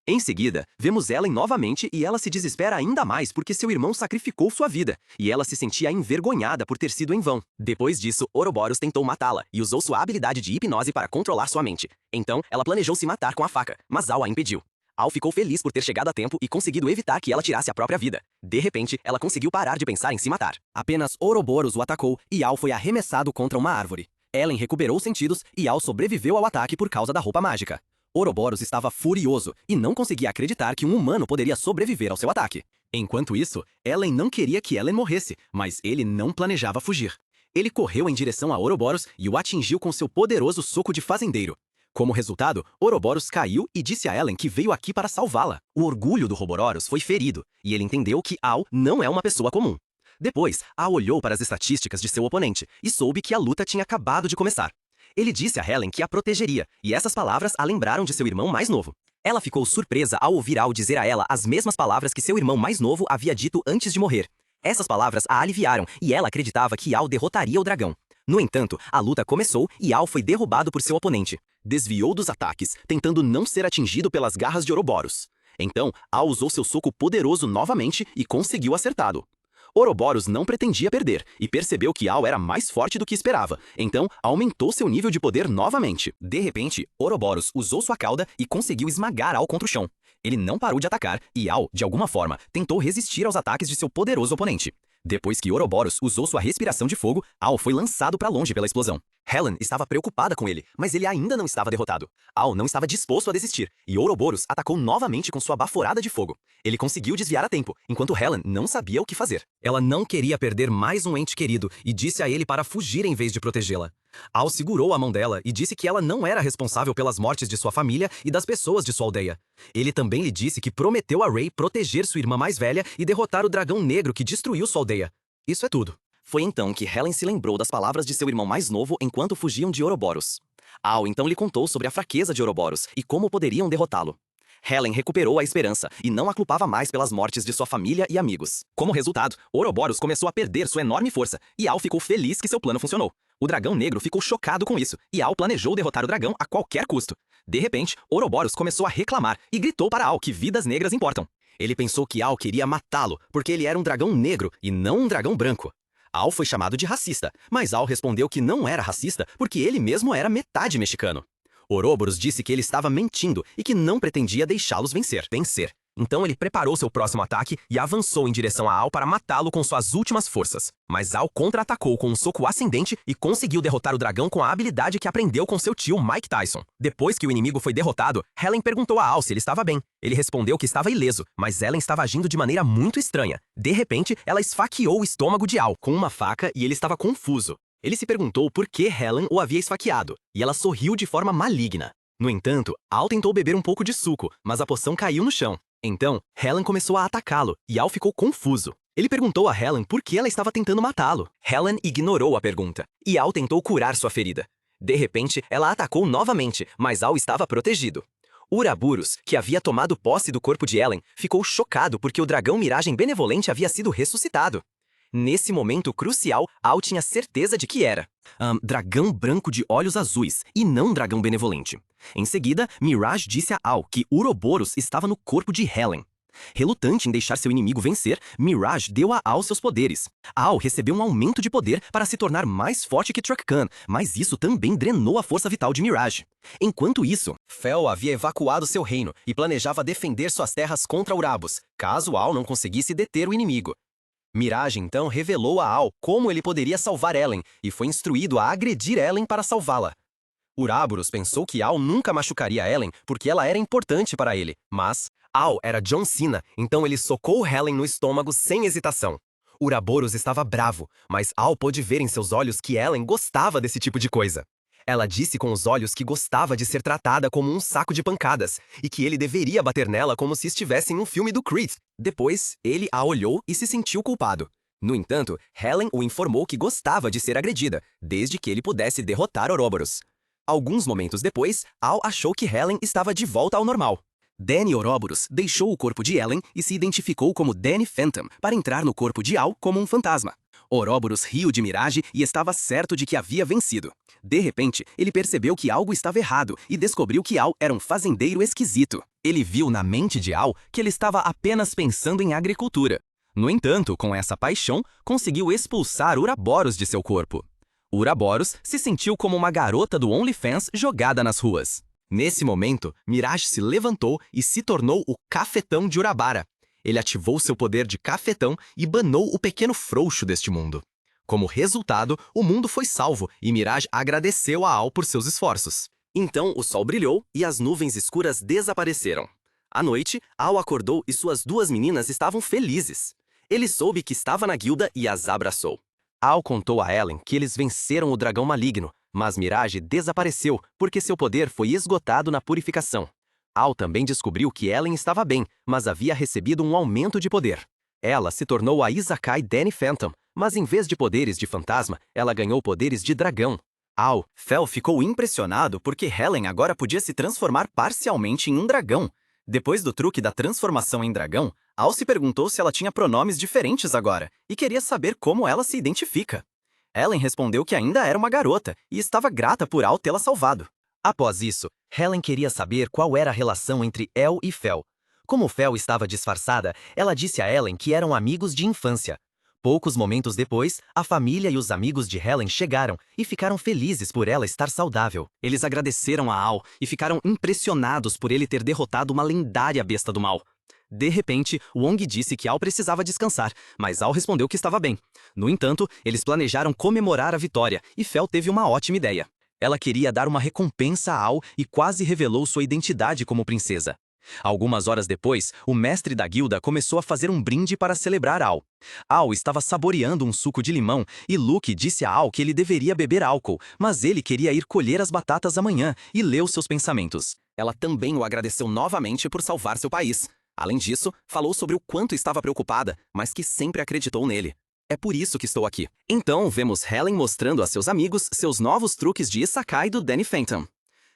Em seguida, vemos Ellen novamente e ela se desespera ainda mais porque seu irmão sacrificou sua vida, e ela se sentia envergonhada por ter sido em vão. Depois disso, Ouroboros tentou matá-la e usou sua habilidade de hipnose para controlar sua mente. Então, ela planejou se matar com a faca, mas Al a impediu. Al ficou feliz por ter chegado a tempo e conseguido evitar que ela tirasse a própria vida. De repente, ela conseguiu parar de pensar em se matar. Apenas Ouroboros o atacou e Al foi arremessado contra uma árvore. Ellen recuperou os sentidos e Al sobreviveu ao ataque por causa da roupa mágica. Ouroboros estava furioso e não conseguia acreditar que um humano poderia sobreviver ao seu ataque. Enquanto isso, Ellen não queria que Ellen morresse, mas ele não planejava fugir. Ele correu em direção a Ouroboros e o atingiu com seu poderoso soco de fazendeiro. Como resultado, Ouroboros caiu e disse a Ellen que veio aqui para salvá-la. O orgulho do Ouroboros foi ferido, e ele entendeu que Al não é uma pessoa comum. Depois, Al olhou para as estatísticas de seu oponente e soube que a luta tinha acabado de começar. Ele disse a Helen que a protegeria, e essas palavras a lembraram de seu irmão mais novo. Ela ficou surpresa ao ouvir Al dizer a ela as mesmas palavras que seu irmão mais novo havia dito antes de morrer. Essas palavras a aliviaram, e ela acreditava que Al derrotaria o dragão. No entanto, a luta começou e Al foi derrubado por seu oponente. Desviou dos ataques, tentando não ser atingido pelas garras de Ouroboros. Então, Al usou seu soco poderoso novamente e conseguiu acertá-lo. Ouroboros não pretendia perder e percebeu que Al era mais forte do que esperava, então aumentou seu nível de poder novamente. De repente, Ouroboros usou sua cauda e conseguiu esmagar Al contra o chão. Ele não parou de atacar e Al, de alguma forma, tentou resistir aos ataques de seu poderoso oponente. Depois que Ouroboros usou sua respiração de fogo, Al foi lançado para longe pela explosão. Helen estava preocupada com ele, mas ele ainda não estava derrotado. Al não estava disposto a desistir, e Ouroboros atacou novamente com sua baforada de fogo. Ele conseguiu desviar a tempo, enquanto Helen não sabia o que fazer. Ela não queria perder mais um ente querido e disse a ele para fugir em vez de protegê-la. Al segurou a mão dela e disse que ela não era responsável pelas mortes de sua família e das pessoas de sua aldeia. Ele também lhe disse que prometeu a Ray proteger sua irmã mais velha e derrotar o dragão negro que destruiu sua aldeia. Isso é tudo. Foi então que Helen se lembrou das palavras de seu irmão mais novo enquanto fugiam de Ouroboros. Al então lhe contou sobre a fraqueza de Ouroboros e como poderiam derrotá-lo. Helen recuperou a esperança e não a culpava mais pelas mortes de sua família e amigos. Como resultado, Ouroboros começou a perder sua enorme força e Al ficou feliz que seu plano funcionou. O dragão negro ficou chocado com isso e Al planejou derrotar o dragão a qualquer custo. De repente, Ouroboros começou a reclamar e gritou para Al que vidas negras importam. Ele pensou que Al queria matá-lo, porque ele era um dragão negro e não um dragão branco. Al foi chamado de racista, mas Al respondeu que não era racista porque ele mesmo era metade mexicano. Ouroboros disse que ele estava mentindo e que não pretendia deixá-los vencer. Então ele preparou seu próximo ataque e avançou em direção a Al para matá-lo com suas últimas forças. Mas Al contra-atacou com um soco ascendente e conseguiu derrotar o dragão com a habilidade que aprendeu com seu tio Mike Tyson. Depois que o inimigo foi derrotado, Helen perguntou a Al se ele estava bem. Ele respondeu que estava ileso, mas Ellen estava agindo de maneira muito estranha. De repente, ela esfaqueou o estômago de Al com uma faca e ele estava confuso. Ele se perguntou por que Helen o havia esfaqueado, e ela sorriu de forma maligna. No entanto, Al tentou beber um pouco de suco, mas a poção caiu no chão. Então, Helen começou a atacá-lo, e Al ficou confuso. Ele perguntou a Helen por que ela estava tentando matá-lo. Helen ignorou a pergunta, e Al tentou curar sua ferida. De repente, ela atacou novamente, mas Al estava protegido. Uraburus, que havia tomado posse do corpo de Ellen, ficou chocado porque o dragão Miragem Benevolente havia sido ressuscitado. Nesse momento crucial, Al tinha certeza de que era dragão branco de olhos azuis, e não dragão benevolente. Em seguida, Mirage disse a Al que Ouroboros estava no corpo de Helen. Relutante em deixar seu inimigo vencer, Mirage deu a Al seus poderes. Al recebeu um aumento de poder para se tornar mais forte que Truck-Kun, mas isso também drenou a força vital de Mirage. Enquanto isso, Fel havia evacuado seu reino e planejava defender suas terras contra Urabus, caso Al não conseguisse deter o inimigo. Mirage então revelou a Al como ele poderia salvar Ellen e foi instruído a agredir Ellen para salvá-la. Uraburus pensou que Al nunca machucaria Ellen porque ela era importante para ele, mas Al era John Cena, então ele socou Helen no estômago sem hesitação. Uraburus estava bravo, mas Al pôde ver em seus olhos que Ellen gostava desse tipo de coisa. Ela disse com os olhos que gostava de ser tratada como um saco de pancadas e que ele deveria bater nela como se estivesse em um filme do Creed. Depois, ele a olhou e se sentiu culpado. No entanto, Helen o informou que gostava de ser agredida, desde que ele pudesse derrotar Ouroboros. Alguns momentos depois, Al achou que Helen estava de volta ao normal. Danny Ouroboros deixou o corpo de Ellen e se identificou como Danny Phantom para entrar no corpo de Al como um fantasma. Ouroboros riu de Mirage e estava certo de que havia vencido. De repente, ele percebeu que algo estava errado e descobriu que Al era um fazendeiro esquisito. Ele viu na mente de Al que ele estava apenas pensando em agricultura. No entanto, com essa paixão, conseguiu expulsar Uraboros de seu corpo. Uraboros se sentiu como uma garota do OnlyFans jogada nas ruas. Nesse momento, Mirage se levantou e se tornou o Cafetão de Urabara. Ele ativou seu poder de cafetão e banou o pequeno frouxo deste mundo. Como resultado, o mundo foi salvo e Mirage agradeceu a Al por seus esforços. Então o sol brilhou e as nuvens escuras desapareceram. À noite, Al acordou e suas duas meninas estavam felizes. Ele soube que estava na guilda e as abraçou. Al contou a Ellen que eles venceram o dragão maligno, mas Mirage desapareceu porque seu poder foi esgotado na purificação. Al também descobriu que Ellen estava bem, mas havia recebido um aumento de poder. Ela se tornou a Izakai Danny Phantom, mas em vez de poderes de fantasma, ela ganhou poderes de dragão. Fel ficou impressionado porque Helen agora podia se transformar parcialmente em um dragão. Depois do truque da transformação em dragão, Al se perguntou se ela tinha pronomes diferentes agora e queria saber como ela se identifica. Helen respondeu que ainda era uma garota e estava grata por Al tê-la salvado. Após isso, Helen queria saber qual era a relação entre El e Fel. Como Fel estava disfarçada, ela disse a Ellen que eram amigos de infância. Poucos momentos depois, a família e os amigos de Helen chegaram e ficaram felizes por ela estar saudável. Eles agradeceram a Al e ficaram impressionados por ele ter derrotado uma lendária besta do mal. De repente, Wong disse que Al precisava descansar, mas Al respondeu que estava bem. No entanto, eles planejaram comemorar a vitória e Fel teve uma ótima ideia. Ela queria dar uma recompensa a Al e quase revelou sua identidade como princesa. Algumas horas depois, o mestre da guilda começou a fazer um brinde para celebrar Al. Al estava saboreando um suco de limão e Luke disse a Al que ele deveria beber álcool, mas ele queria ir colher as batatas amanhã e leu seus pensamentos. Ela também o agradeceu novamente por salvar seu país. Além disso, falou sobre o quanto estava preocupada, mas que sempre acreditou nele. É por isso que estou aqui. Então, vemos Helen mostrando a seus amigos seus novos truques de Izakai do Danny Phantom.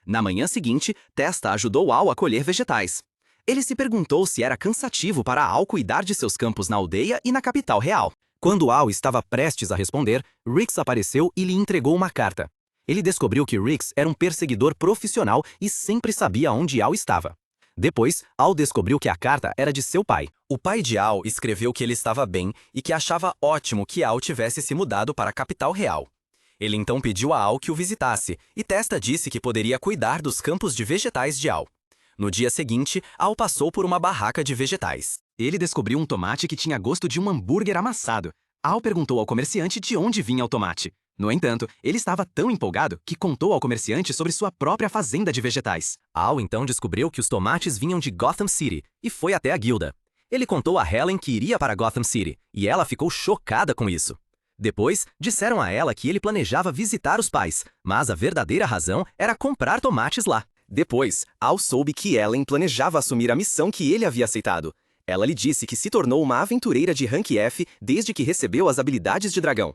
Na manhã seguinte, Testa ajudou Al a colher vegetais. Ele se perguntou se era cansativo para Al cuidar de seus campos na aldeia e na capital real. Quando Al estava prestes a responder, Rix apareceu e lhe entregou uma carta. Ele descobriu que Rix era um perseguidor profissional e sempre sabia onde Al estava. Depois, Al descobriu que a carta era de seu pai. O pai de Al escreveu que ele estava bem e que achava ótimo que Al tivesse se mudado para a capital real. Ele então pediu a Al que o visitasse, e Testa disse que poderia cuidar dos campos de vegetais de Al. No dia seguinte, Al passou por uma barraca de vegetais. Ele descobriu um tomate que tinha gosto de um hambúrguer amassado. Al perguntou ao comerciante de onde vinha o tomate. No entanto, ele estava tão empolgado que contou ao comerciante sobre sua própria fazenda de vegetais. Al então descobriu que os tomates vinham de Gotham City e foi até a guilda. Ele contou a Helen que iria para Gotham City, e ela ficou chocada com isso. Depois, disseram a ela que ele planejava visitar os pais, mas a verdadeira razão era comprar tomates lá. Depois, Al soube que Ellen planejava assumir a missão que ele havia aceitado. Ela lhe disse que se tornou uma aventureira de Rank F desde que recebeu as habilidades de dragão.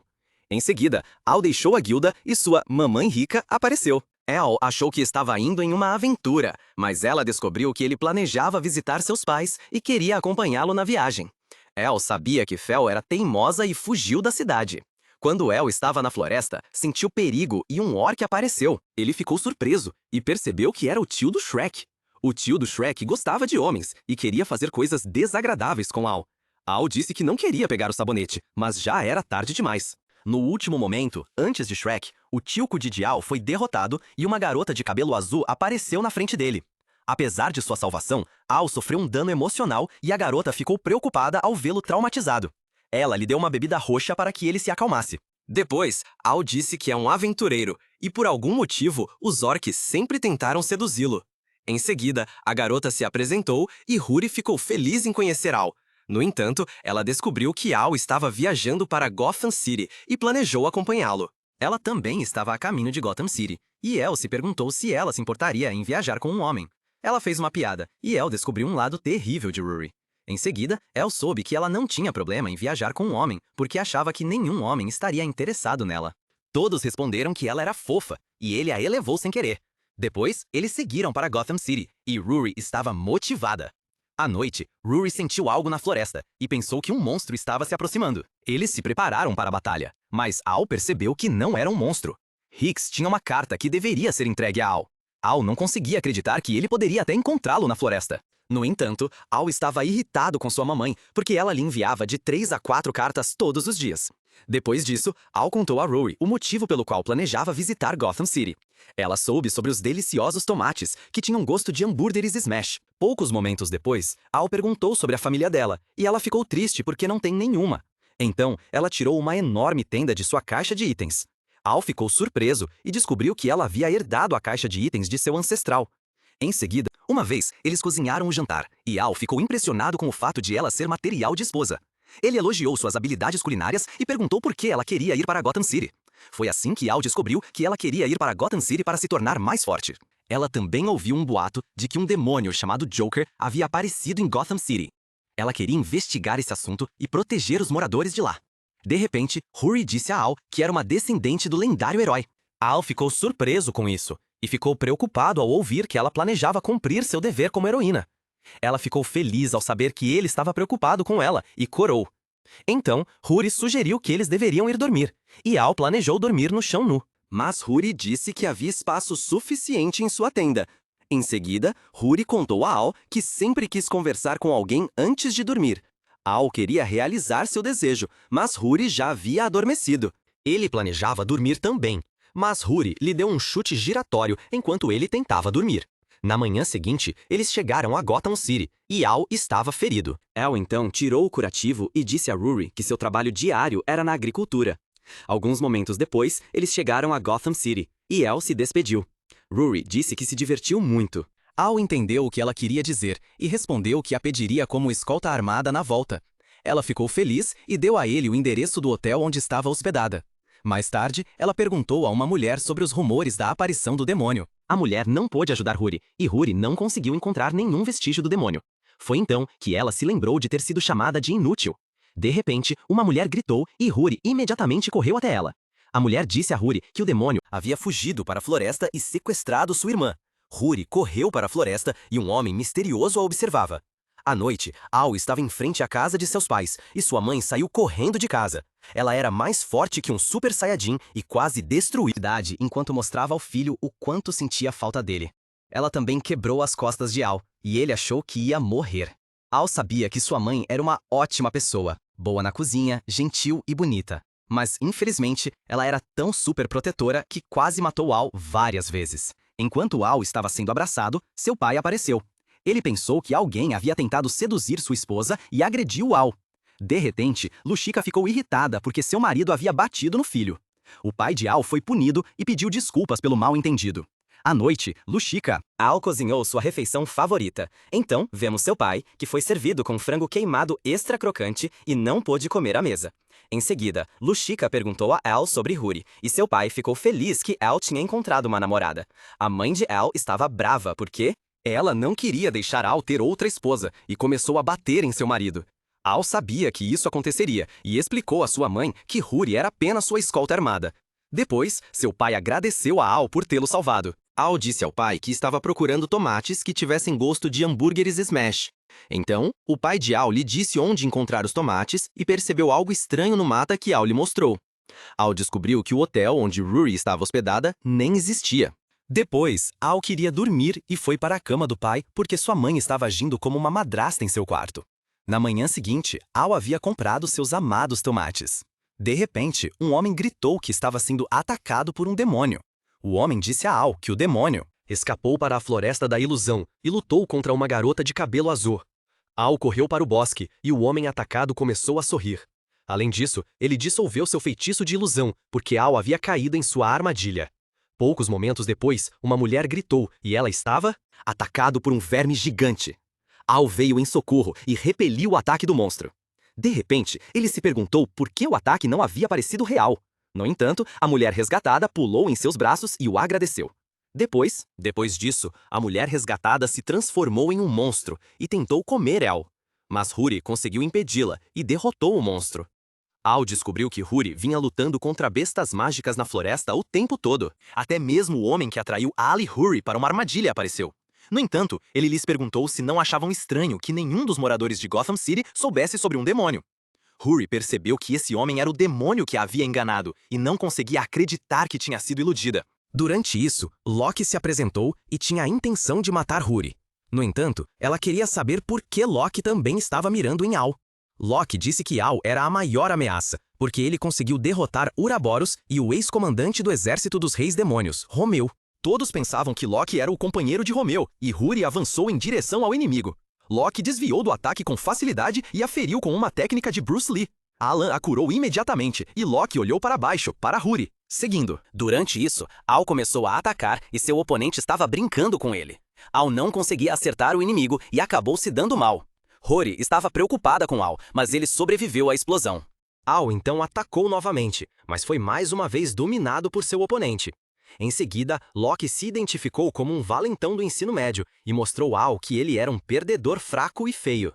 Em seguida, Al deixou a guilda e sua mamãe rica apareceu. Al achou que estava indo em uma aventura, mas ela descobriu que ele planejava visitar seus pais e queria acompanhá-lo na viagem. El sabia que Fel era teimosa e fugiu da cidade. Quando El estava na floresta, sentiu perigo e um orc apareceu. Ele ficou surpreso e percebeu que era o tio do Shrek. O tio do Shrek gostava de homens e queria fazer coisas desagradáveis com Al. Al disse que não queria pegar o sabonete, mas já era tarde demais. No último momento, antes de Shrek, o tio Cudi de Al foi derrotado e uma garota de cabelo azul apareceu na frente dele. Apesar de sua salvação, Al sofreu um dano emocional e a garota ficou preocupada ao vê-lo traumatizado. Ela lhe deu uma bebida roxa para que ele se acalmasse. Depois, Al disse que é um aventureiro e por algum motivo os orcs sempre tentaram seduzi-lo. Em seguida, a garota se apresentou e Huri ficou feliz em conhecer Al. No entanto, ela descobriu que Al estava viajando para Gotham City e planejou acompanhá-lo. Ela também estava a caminho de Gotham City, e El se perguntou se ela se importaria em viajar com um homem. Ela fez uma piada, e El descobriu um lado terrível de Rory. Em seguida, El soube que ela não tinha problema em viajar com um homem, porque achava que nenhum homem estaria interessado nela. Todos responderam que ela era fofa, e ele a elevou sem querer. Depois, eles seguiram para Gotham City, e Rory estava motivada. À noite, Rory sentiu algo na floresta, e pensou que um monstro estava se aproximando. Eles se prepararam para a batalha, mas Al percebeu que não era um monstro. Hicks tinha uma carta que deveria ser entregue a Al. Al não conseguia acreditar que ele poderia até encontrá-lo na floresta. No entanto, Al estava irritado com sua mamãe, porque ela lhe enviava de 3 a 4 cartas todos os dias. Depois disso, Al contou a Rory o motivo pelo qual planejava visitar Gotham City. Ela soube sobre os deliciosos tomates, que tinham gosto de hambúrgueres Smash. Poucos momentos depois, Al perguntou sobre a família dela, e ela ficou triste porque não tem nenhuma. Então, ela tirou uma enorme tenda de sua caixa de itens. Al ficou surpreso e descobriu que ela havia herdado a caixa de itens de seu ancestral. Em seguida, uma vez, eles cozinharam o jantar, e Al ficou impressionado com o fato de ela ser material de esposa. Ele elogiou suas habilidades culinárias e perguntou por que ela queria ir para Gotham City. Foi assim que Al descobriu que ela queria ir para Gotham City para se tornar mais forte. Ela também ouviu um boato de que um demônio chamado Joker havia aparecido em Gotham City. Ela queria investigar esse assunto e proteger os moradores de lá. De repente, Huri disse a Al que era uma descendente do lendário herói. Al ficou surpreso com isso e ficou preocupado ao ouvir que ela planejava cumprir seu dever como heroína. Ela ficou feliz ao saber que ele estava preocupado com ela e corou. Então, Huri sugeriu que eles deveriam ir dormir, e Al planejou dormir no chão nu. Mas Huri disse que havia espaço suficiente em sua tenda. Em seguida, Huri contou a Al que sempre quis conversar com alguém antes de dormir. Al queria realizar seu desejo, mas Huri já havia adormecido. Ele planejava dormir também, mas Huri lhe deu um chute giratório enquanto ele tentava dormir. Na manhã seguinte, eles chegaram a Gotham City, e Al estava ferido. El então tirou o curativo e disse a Rory que seu trabalho diário era na agricultura. Alguns momentos depois, eles chegaram a Gotham City, e El se despediu. Rory disse que se divertiu muito. Al entendeu o que ela queria dizer e respondeu que a pediria como escolta armada na volta. Ela ficou feliz e deu a ele o endereço do hotel onde estava hospedada. Mais tarde, ela perguntou a uma mulher sobre os rumores da aparição do demônio. A mulher não pôde ajudar Huri, e Huri não conseguiu encontrar nenhum vestígio do demônio. Foi então que ela se lembrou de ter sido chamada de inútil. De repente, uma mulher gritou e Huri imediatamente correu até ela. A mulher disse a Huri que o demônio havia fugido para a floresta e sequestrado sua irmã. Huri correu para a floresta e um homem misterioso a observava. À noite, Al estava em frente à casa de seus pais e sua mãe saiu correndo de casa. Ela era mais forte que um Super Saiyajin e quase destruiu a cidade enquanto mostrava ao filho o quanto sentia falta dele. Ela também quebrou as costas de Al, e ele achou que ia morrer. Al sabia que sua mãe era uma ótima pessoa, boa na cozinha, gentil e bonita. Mas, infelizmente, ela era tão super protetora que quase matou Al várias vezes. Enquanto Al estava sendo abraçado, seu pai apareceu. Ele pensou que alguém havia tentado seduzir sua esposa e agrediu Al. De repente, Lushika ficou irritada porque seu marido havia batido no filho. O pai de Al foi punido e pediu desculpas pelo mal-entendido. À noite, Al cozinhou sua refeição favorita. Então, vemos seu pai, que foi servido com frango queimado extra crocante e não pôde comer à mesa. Em seguida, Lushika perguntou a Al sobre Huri, e seu pai ficou feliz que Al tinha encontrado uma namorada. A mãe de Al estava brava porque ela não queria deixar Al ter outra esposa e começou a bater em seu marido. Al sabia que isso aconteceria e explicou à sua mãe que Huri era apenas sua escolta armada. Depois, seu pai agradeceu a Al por tê-lo salvado. Al disse ao pai que estava procurando tomates que tivessem gosto de hambúrgueres Smash. Então, o pai de Al lhe disse onde encontrar os tomates e percebeu algo estranho no mapa que Al lhe mostrou. Al descobriu que o hotel onde Ruri estava hospedada nem existia. Depois, Al queria dormir e foi para a cama do pai porque sua mãe estava agindo como uma madrasta em seu quarto. Na manhã seguinte, Al havia comprado seus amados tomates. De repente, um homem gritou que estava sendo atacado por um demônio. O homem disse a Al que o demônio escapou para a floresta da ilusão e lutou contra uma garota de cabelo azul. Al correu para o bosque e o homem atacado começou a sorrir. Além disso, ele dissolveu seu feitiço de ilusão, porque Al havia caído em sua armadilha. Poucos momentos depois, uma mulher gritou e ela estava atacado por um verme gigante. Al veio em socorro e repeliu o ataque do monstro. De repente, ele se perguntou por que o ataque não havia parecido real. No entanto, a mulher resgatada pulou em seus braços e o agradeceu. Depois disso, a mulher resgatada se transformou em um monstro e tentou comer Al. Mas Huri conseguiu impedi-la e derrotou o monstro. Al descobriu que Huri vinha lutando contra bestas mágicas na floresta o tempo todo. Até mesmo o homem que atraiu Al e Huri para uma armadilha apareceu. No entanto, ele lhes perguntou se não achavam estranho que nenhum dos moradores de Gotham City soubesse sobre um demônio. Huri percebeu que esse homem era o demônio que a havia enganado e não conseguia acreditar que tinha sido iludida. Durante isso, Loki se apresentou e tinha a intenção de matar Huri. No entanto, ela queria saber por que Loki também estava mirando em Al. Loki disse que Al era a maior ameaça, porque ele conseguiu derrotar Uraboros e o ex-comandante do exército dos reis demônios, Romeu. Todos pensavam que Loki era o companheiro de Romeu, e Huri avançou em direção ao inimigo. Loki desviou do ataque com facilidade e a feriu com uma técnica de Bruce Lee. Alan a curou imediatamente e Loki olhou para baixo, para Huri, seguindo. Durante isso, Al começou a atacar e seu oponente estava brincando com ele. Al não conseguia acertar o inimigo e acabou se dando mal. Huri estava preocupada com Al, mas ele sobreviveu à explosão. Al então atacou novamente, mas foi mais uma vez dominado por seu oponente. Em seguida, Loki se identificou como um valentão do ensino médio e mostrou a Al que ele era um perdedor fraco e feio.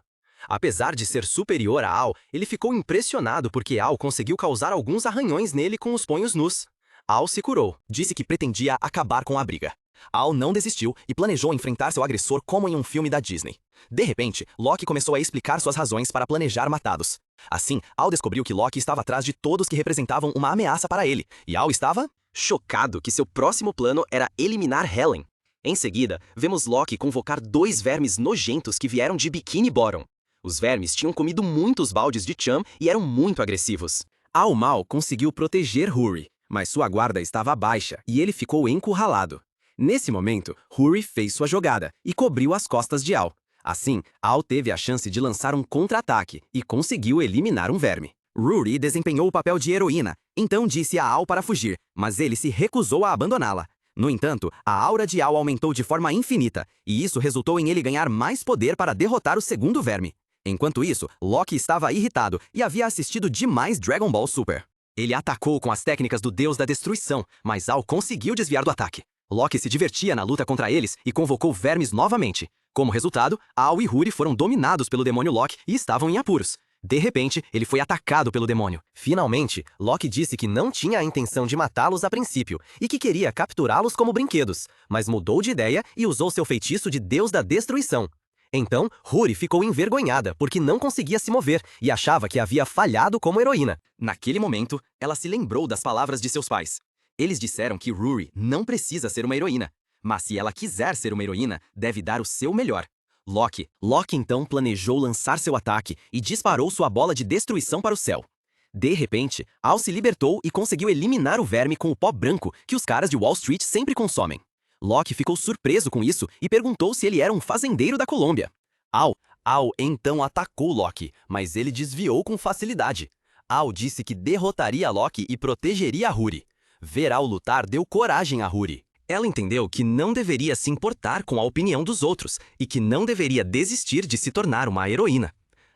Apesar de ser superior a Al, ele ficou impressionado porque Al conseguiu causar alguns arranhões nele com os punhos nus. Al se curou, disse que pretendia acabar com a briga. Al não desistiu e planejou enfrentar seu agressor como em um filme da Disney. De repente, Loki começou a explicar suas razões para planejar matá-los. Assim, Al descobriu que Loki estava atrás de todos que representavam uma ameaça para ele, e Al estava chocado que seu próximo plano era eliminar Helen. Em seguida, vemos Loki convocar 2 vermes nojentos que vieram de Bikini Bottom. Os vermes tinham comido muitos baldes de chum e eram muito agressivos. Al mal conseguiu proteger Huri, mas sua guarda estava baixa e ele ficou encurralado. Nesse momento, Huri fez sua jogada e cobriu as costas de Al. Assim, Al teve a chance de lançar um contra-ataque e conseguiu eliminar um verme. Ruri desempenhou o papel de heroína, então disse a Al para fugir, mas ele se recusou a abandoná-la. No entanto, a aura de Al aumentou de forma infinita, e isso resultou em ele ganhar mais poder para derrotar o segundo verme. Enquanto isso, Loki estava irritado e havia assistido demais Dragon Ball Super. Ele atacou com as técnicas do Deus da Destruição, mas Al conseguiu desviar do ataque. Loki se divertia na luta contra eles e convocou vermes novamente. Como resultado, Al e Huri foram dominados pelo demônio Loki e estavam em apuros. De repente, ele foi atacado pelo demônio. Finalmente, Loki disse que não tinha a intenção de matá-los a princípio e que queria capturá-los como brinquedos, mas mudou de ideia e usou seu feitiço de Deus da Destruição. Então, Huri ficou envergonhada porque não conseguia se mover e achava que havia falhado como heroína. Naquele momento, ela se lembrou das palavras de seus pais. Eles disseram que Ruri não precisa ser uma heroína. Mas se ela quiser ser uma heroína, deve dar o seu melhor. Loki então planejou lançar seu ataque e disparou sua bola de destruição para o céu. De repente, Al se libertou e conseguiu eliminar o verme com o pó branco que os caras de Wall Street sempre consomem. Loki ficou surpreso com isso e perguntou se ele era um fazendeiro da Colômbia. Al então atacou Loki, mas ele desviou com facilidade. Al disse que derrotaria Loki e protegeria a Shuri. Ver Al lutar deu coragem a Shuri. Ela entendeu que não deveria se importar com a opinião dos outros e que não deveria desistir de se tornar uma heroína.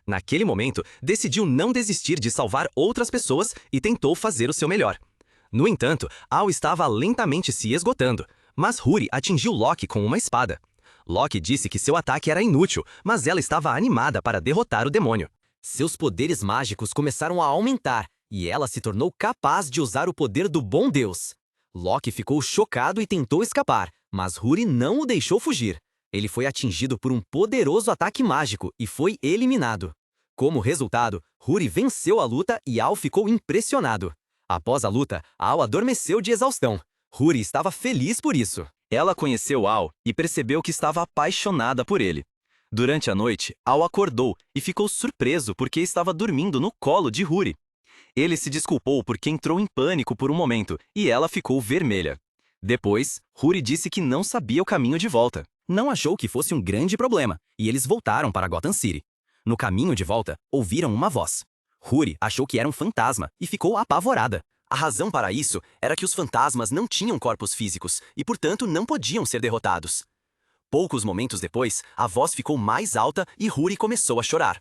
Naquele momento, decidiu não desistir de salvar outras pessoas e tentou fazer o seu melhor. No entanto, Al estava lentamente se esgotando, mas Shuri atingiu Loki com uma espada. Loki disse que seu ataque era inútil, mas ela estava animada para derrotar o demônio. Seus poderes mágicos começaram a aumentar e ela se tornou capaz de usar o poder do bom Deus. Loki ficou chocado e tentou escapar, mas Shuri não o deixou fugir. Ele foi atingido por um poderoso ataque mágico e foi eliminado. Como resultado, Shuri venceu a luta e Al ficou impressionado. Após a luta, Al adormeceu de exaustão. Shuri estava feliz por isso. Ela conheceu Al e percebeu que estava apaixonada por ele. Durante a noite, Al acordou e ficou surpreso porque estava dormindo no colo de Shuri. Ele se desculpou porque entrou em pânico por um momento e ela ficou vermelha. Depois, Shuri disse que não sabia o caminho de volta. Não achou que fosse um grande problema, e eles voltaram para Gotham City. No caminho de volta, ouviram uma voz. Shuri achou que era um fantasma e ficou apavorada. A razão para isso era que os fantasmas não tinham corpos físicos e, portanto, não podiam ser derrotados. Poucos momentos depois, a voz ficou mais alta e Shuri começou a chorar.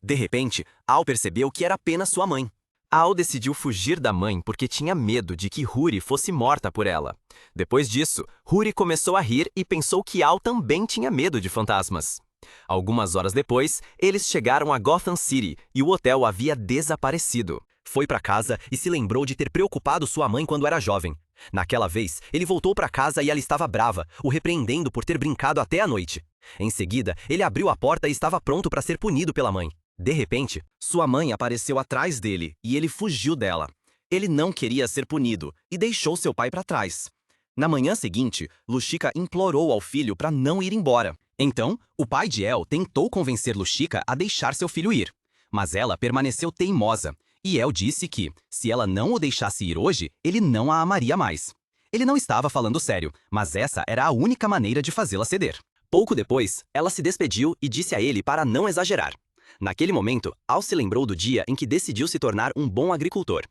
De repente, Al percebeu que era apenas sua mãe. Al decidiu fugir da mãe porque tinha medo de que Shuri fosse morta por ela. Depois disso, Shuri começou a rir e pensou que Al também tinha medo de fantasmas. Algumas horas depois, eles chegaram a Gotham City e o hotel havia desaparecido. Foi para casa e se lembrou de ter preocupado sua mãe quando era jovem. Naquela vez, ele voltou para casa e ela estava brava, o repreendendo por ter brincado até a noite. Em seguida, ele abriu a porta e estava pronto para ser punido pela mãe. De repente, sua mãe apareceu atrás dele e ele fugiu dela. Ele não queria ser punido e deixou seu pai para trás. Na manhã seguinte, Lushika implorou ao filho para não ir embora. Então, o pai de El tentou convencer Lushika a deixar seu filho ir. Mas ela permaneceu teimosa, e El disse que, se ela não o deixasse ir hoje, ele não a amaria mais. Ele não estava falando sério, mas essa era a única maneira de fazê-la ceder. Pouco depois, ela se despediu e disse a ele para não exagerar. Naquele momento, Al se lembrou do dia em que decidiu se tornar um bom agricultor.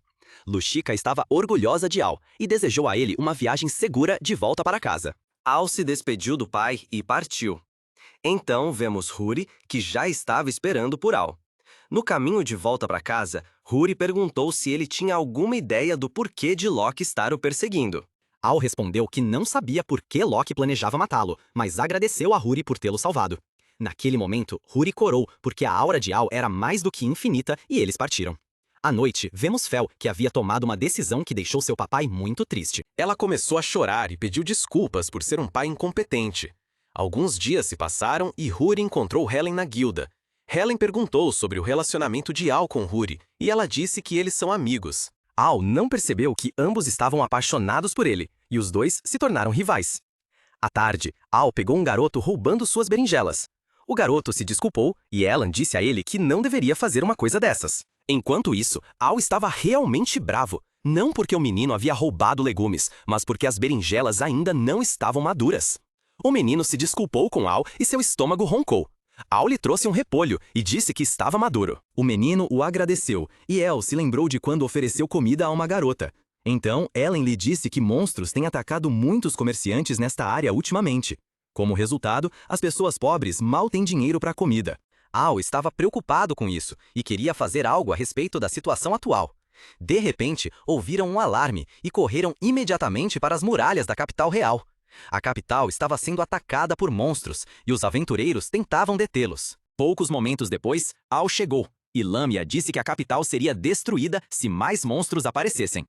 Lushika estava orgulhosa de Al e desejou a ele uma viagem segura de volta para casa. Al se despediu do pai e partiu. Então vemos Shuri, que já estava esperando por Al. No caminho de volta para casa, Shuri perguntou se ele tinha alguma ideia do porquê de Loki estar o perseguindo. Al respondeu que não sabia por que Loki planejava matá-lo, mas agradeceu a Shuri por tê-lo salvado. Naquele momento, Shuri corou, porque a aura de Al era mais do que infinita e eles partiram. À noite, vemos Fel, que havia tomado uma decisão que deixou seu papai muito triste. Ela começou a chorar e pediu desculpas por ser um pai incompetente. Alguns dias se passaram e Shuri encontrou Helen na guilda. Helen perguntou sobre o relacionamento de Al com Shuri, e ela disse que eles são amigos. Al não percebeu que ambos estavam apaixonados por ele, e os dois se tornaram rivais. À tarde, Al pegou um garoto roubando suas berinjelas. O garoto se desculpou e Ellen disse a ele que não deveria fazer uma coisa dessas. Enquanto isso, Al estava realmente bravo, não porque o menino havia roubado legumes, mas porque as berinjelas ainda não estavam maduras. O menino se desculpou com Al e seu estômago roncou. Al lhe trouxe um repolho e disse que estava maduro. O menino o agradeceu e El se lembrou de quando ofereceu comida a uma garota. Então, Ellen lhe disse que monstros têm atacado muitos comerciantes nesta área ultimamente. Como resultado, as pessoas pobres mal têm dinheiro para comida. Al estava preocupado com isso e queria fazer algo a respeito da situação atual. De repente, ouviram um alarme e correram imediatamente para as muralhas da capital real. A capital estava sendo atacada por monstros e os aventureiros tentavam detê-los. Poucos momentos depois, Al chegou e Lamia disse que a capital seria destruída se mais monstros aparecessem.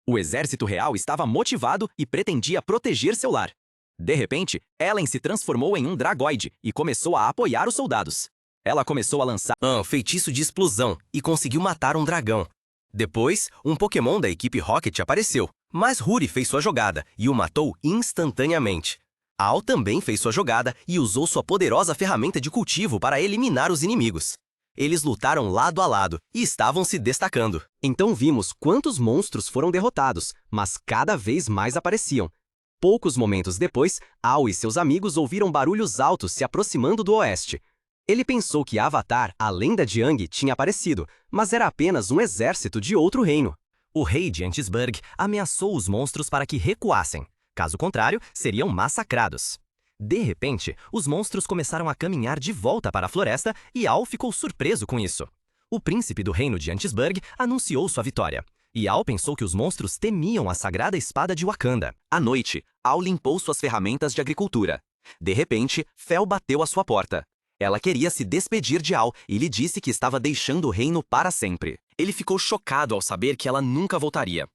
O exército real estava motivado e pretendia proteger seu lar. De repente, Ellen se transformou em um dragoide e começou a apoiar os soldados. Ela começou a lançar um feitiço de explosão e conseguiu matar um dragão. Depois, um Pokémon da equipe Rocket apareceu, mas Shuri fez sua jogada e o matou instantaneamente. Al também fez sua jogada e usou sua poderosa ferramenta de cultivo para eliminar os inimigos. Eles lutaram lado a lado e estavam se destacando. Então vimos quantos monstros foram derrotados, mas cada vez mais apareciam. Poucos momentos depois, Al e seus amigos ouviram barulhos altos se aproximando do oeste. Ele pensou que Avatar, a lenda de Aang, tinha aparecido, mas era apenas um exército de outro reino. O rei de Antisburg ameaçou os monstros para que recuassem. Caso contrário, seriam massacrados. De repente, os monstros começaram a caminhar de volta para a floresta e Al ficou surpreso com isso. O príncipe do reino de Antisburg anunciou sua vitória. E Al pensou que os monstros temiam a sagrada espada de Wakanda. À noite, Al limpou suas ferramentas de agricultura. De repente, Fel bateu à sua porta. Ela queria se despedir de Al e lhe disse que estava deixando o reino para sempre. Ele ficou chocado ao saber que ela nunca voltaria.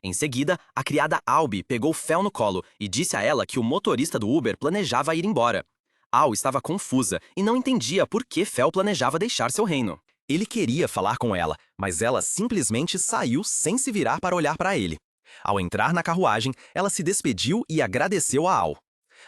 Em seguida, a criada Albi pegou Fel no colo e disse a ela que o motorista do Uber planejava ir embora. Al estava confusa e não entendia por que Fel planejava deixar seu reino. Ele queria falar com ela, mas ela simplesmente saiu sem se virar para olhar para ele. Ao entrar na carruagem, ela se despediu e agradeceu a Al.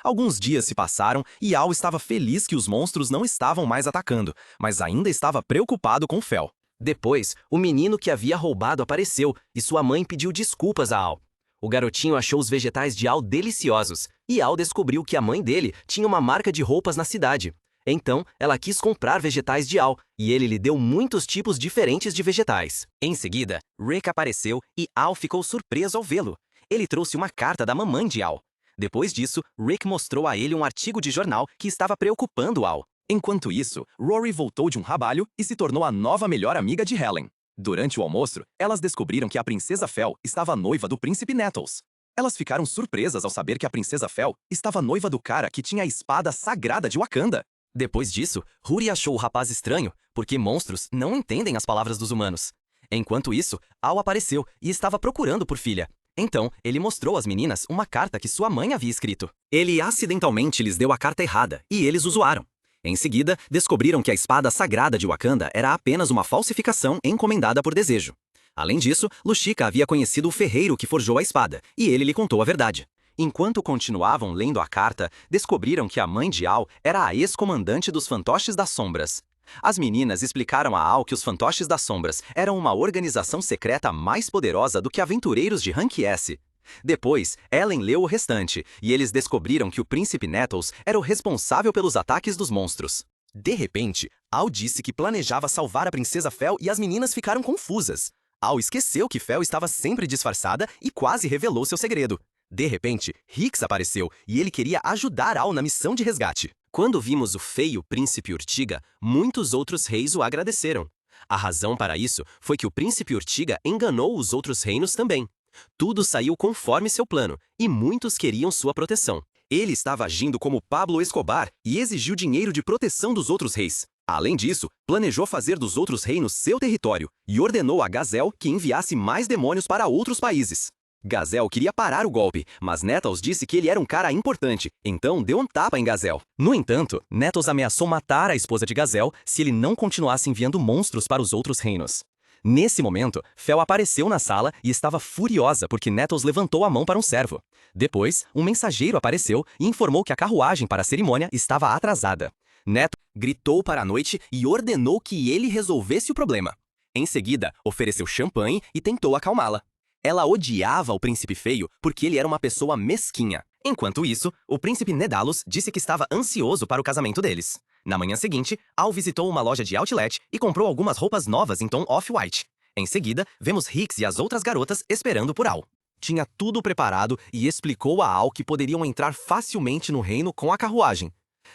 Alguns dias se passaram e Al estava feliz que os monstros não estavam mais atacando, mas ainda estava preocupado com Fel. Depois, o menino que havia roubado apareceu e sua mãe pediu desculpas a Al. O garotinho achou os vegetais de Al deliciosos e Al descobriu que a mãe dele tinha uma marca de roupas na cidade. Então, ela quis comprar vegetais de Al e ele lhe deu muitos tipos diferentes de vegetais. Em seguida, Rick apareceu e Al ficou surpreso ao vê-lo. Ele trouxe uma carta da mamãe de Al. Depois disso, Rick mostrou a ele um artigo de jornal que estava preocupando Al. Enquanto isso, Rory voltou de um trabalho e se tornou a nova melhor amiga de Helen. Durante o almoço, elas descobriram que a princesa Fel estava noiva do príncipe Nettles. Elas ficaram surpresas ao saber que a princesa Fel estava noiva do cara que tinha a espada sagrada de Wakanda. Depois disso, Ruri achou o rapaz estranho, porque monstros não entendem as palavras dos humanos. Enquanto isso, Al apareceu e estava procurando por filha. Então, ele mostrou às meninas uma carta que sua mãe havia escrito. Ele acidentalmente lhes deu a carta errada, e eles o zoaram. Em seguida, descobriram que a espada sagrada de Wakanda era apenas uma falsificação encomendada por desejo. Além disso, Lushika havia conhecido o ferreiro que forjou a espada, e ele lhe contou a verdade. Enquanto continuavam lendo a carta, descobriram que a mãe de Al era a ex-comandante dos Fantoches das Sombras. As meninas explicaram a Al que os Fantoches das Sombras eram uma organização secreta mais poderosa do que aventureiros de Rank S. Depois, Ellen leu o restante, e eles descobriram que o príncipe Nettles era o responsável pelos ataques dos monstros. De repente, Al disse que planejava salvar a princesa Fel e as meninas ficaram confusas. Al esqueceu que Fel estava sempre disfarçada e quase revelou seu segredo. De repente, Hicks apareceu e ele queria ajudar Al na missão de resgate. Quando vimos o feio príncipe Urtiga, muitos outros reis o agradeceram. A razão para isso foi que o príncipe Urtiga enganou os outros reinos também. Tudo saiu conforme seu plano, e muitos queriam sua proteção. Ele estava agindo como Pablo Escobar e exigiu dinheiro de proteção dos outros reis. Além disso, planejou fazer dos outros reinos seu território e ordenou a Gazel que enviasse mais demônios para outros países. Gazel queria parar o golpe, mas Nettles disse que ele era um cara importante, então deu um tapa em Gazel. No entanto, Nettles ameaçou matar a esposa de Gazel se ele não continuasse enviando monstros para os outros reinos. Nesse momento, Fel apareceu na sala e estava furiosa porque Nettles levantou a mão para um servo. Depois, um mensageiro apareceu e informou que a carruagem para a cerimônia estava atrasada. Nettles gritou para a noite e ordenou que ele resolvesse o problema. Em seguida, ofereceu champanhe e tentou acalmá-la. Ela odiava o príncipe feio porque ele era uma pessoa mesquinha. Enquanto isso, o príncipe Nedalos disse que estava ansioso para o casamento deles. Na manhã seguinte, Al visitou uma loja de outlet e comprou algumas roupas novas em tom off-white. Em seguida, vemos Hicks e as outras garotas esperando por Al. Tinha tudo preparado e explicou a Al que poderiam entrar facilmente no reino com a carruagem.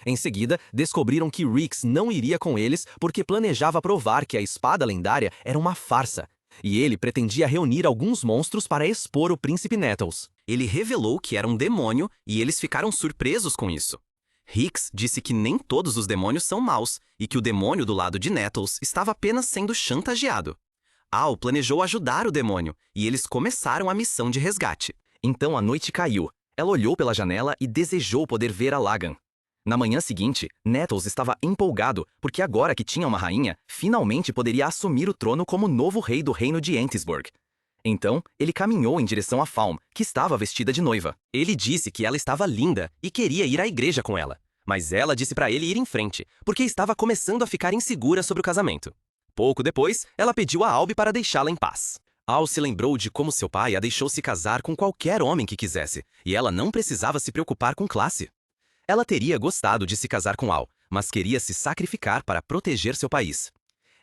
Em seguida, descobriram que Rix não iria com eles porque planejava provar que a espada lendária era uma farsa. E ele pretendia reunir alguns monstros para expor o príncipe Nettles. Ele revelou que era um demônio e eles ficaram surpresos com isso. Hicks disse que nem todos os demônios são maus e que o demônio do lado de Nettles estava apenas sendo chantageado. Al planejou ajudar o demônio e eles começaram a missão de resgate. Então a noite caiu. Ela olhou pela janela e desejou poder ver a Lagan. Na manhã seguinte, Nettles estava empolgado, porque agora que tinha uma rainha, finalmente poderia assumir o trono como novo rei do reino de Antisburg. Então, ele caminhou em direção a Falm, que estava vestida de noiva. Ele disse que ela estava linda e queria ir à igreja com ela. Mas ela disse para ele ir em frente, porque estava começando a ficar insegura sobre o casamento. Pouco depois, ela pediu a Albi para deixá-la em paz. Al se lembrou de como seu pai a deixou se casar com qualquer homem que quisesse, e ela não precisava se preocupar com classe. Ela teria gostado de se casar com Al, mas queria se sacrificar para proteger seu país.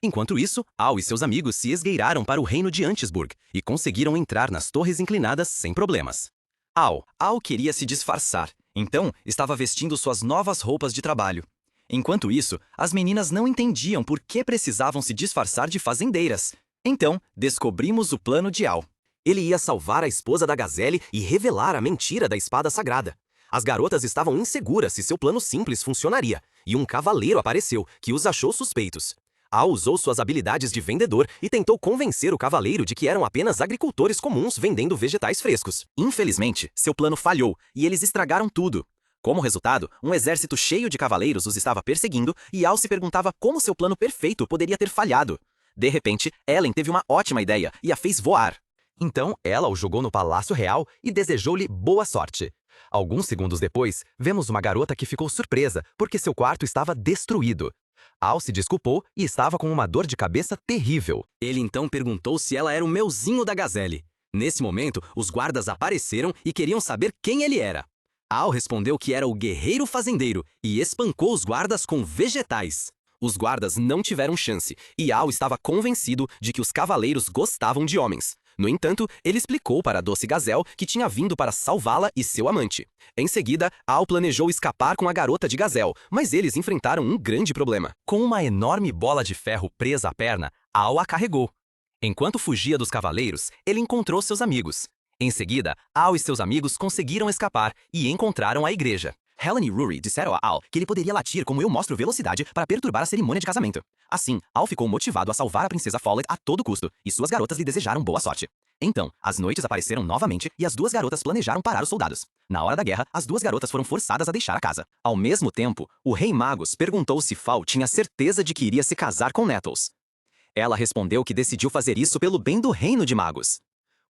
Enquanto isso, Al e seus amigos se esgueiraram para o reino de Antisburg e conseguiram entrar nas torres inclinadas sem problemas. Al queria se disfarçar, então estava vestindo suas novas roupas de trabalho. Enquanto isso, as meninas não entendiam por que precisavam se disfarçar de fazendeiras. Então, descobrimos o plano de Al. Ele ia salvar a esposa da Gazelle e revelar a mentira da espada sagrada. As garotas estavam inseguras se seu plano simples funcionaria, e um cavaleiro apareceu, que os achou suspeitos. Al usou suas habilidades de vendedor e tentou convencer o cavaleiro de que eram apenas agricultores comuns vendendo vegetais frescos. Infelizmente, seu plano falhou e eles estragaram tudo. Como resultado, um exército cheio de cavaleiros os estava perseguindo e Al se perguntava como seu plano perfeito poderia ter falhado. De repente, Ellen teve uma ótima ideia e a fez voar. Então, ela o jogou no Palácio Real e desejou-lhe boa sorte. Alguns segundos depois, vemos uma garota que ficou surpresa porque seu quarto estava destruído. Al se desculpou e estava com uma dor de cabeça terrível. Ele então perguntou se ela era o meuzinho da Gazelle. Nesse momento, os guardas apareceram e queriam saber quem ele era. Al respondeu que era o guerreiro fazendeiro e espancou os guardas com vegetais. Os guardas não tiveram chance e Al estava convencido de que os cavaleiros gostavam de homens. No entanto, ele explicou para a doce Gazelle que tinha vindo para salvá-la e seu amante. Em seguida, Al planejou escapar com a garota de Gazelle, mas eles enfrentaram um grande problema. Com uma enorme bola de ferro presa à perna, Al a carregou. Enquanto fugia dos cavaleiros, ele encontrou seus amigos. Em seguida, Al e seus amigos conseguiram escapar e encontraram a igreja. Helen e Rory disseram a Al que ele poderia latir como eu mostro velocidade para perturbar a cerimônia de casamento. Assim, Al ficou motivado a salvar a princesa Follett a todo custo, e suas garotas lhe desejaram boa sorte. Então, as noites apareceram novamente e as duas garotas planejaram parar os soldados. Na hora da guerra, as duas garotas foram forçadas a deixar a casa. Ao mesmo tempo, o rei Magus perguntou se Fall tinha certeza de que iria se casar com Nettles. Ela respondeu que decidiu fazer isso pelo bem do reino de Magus.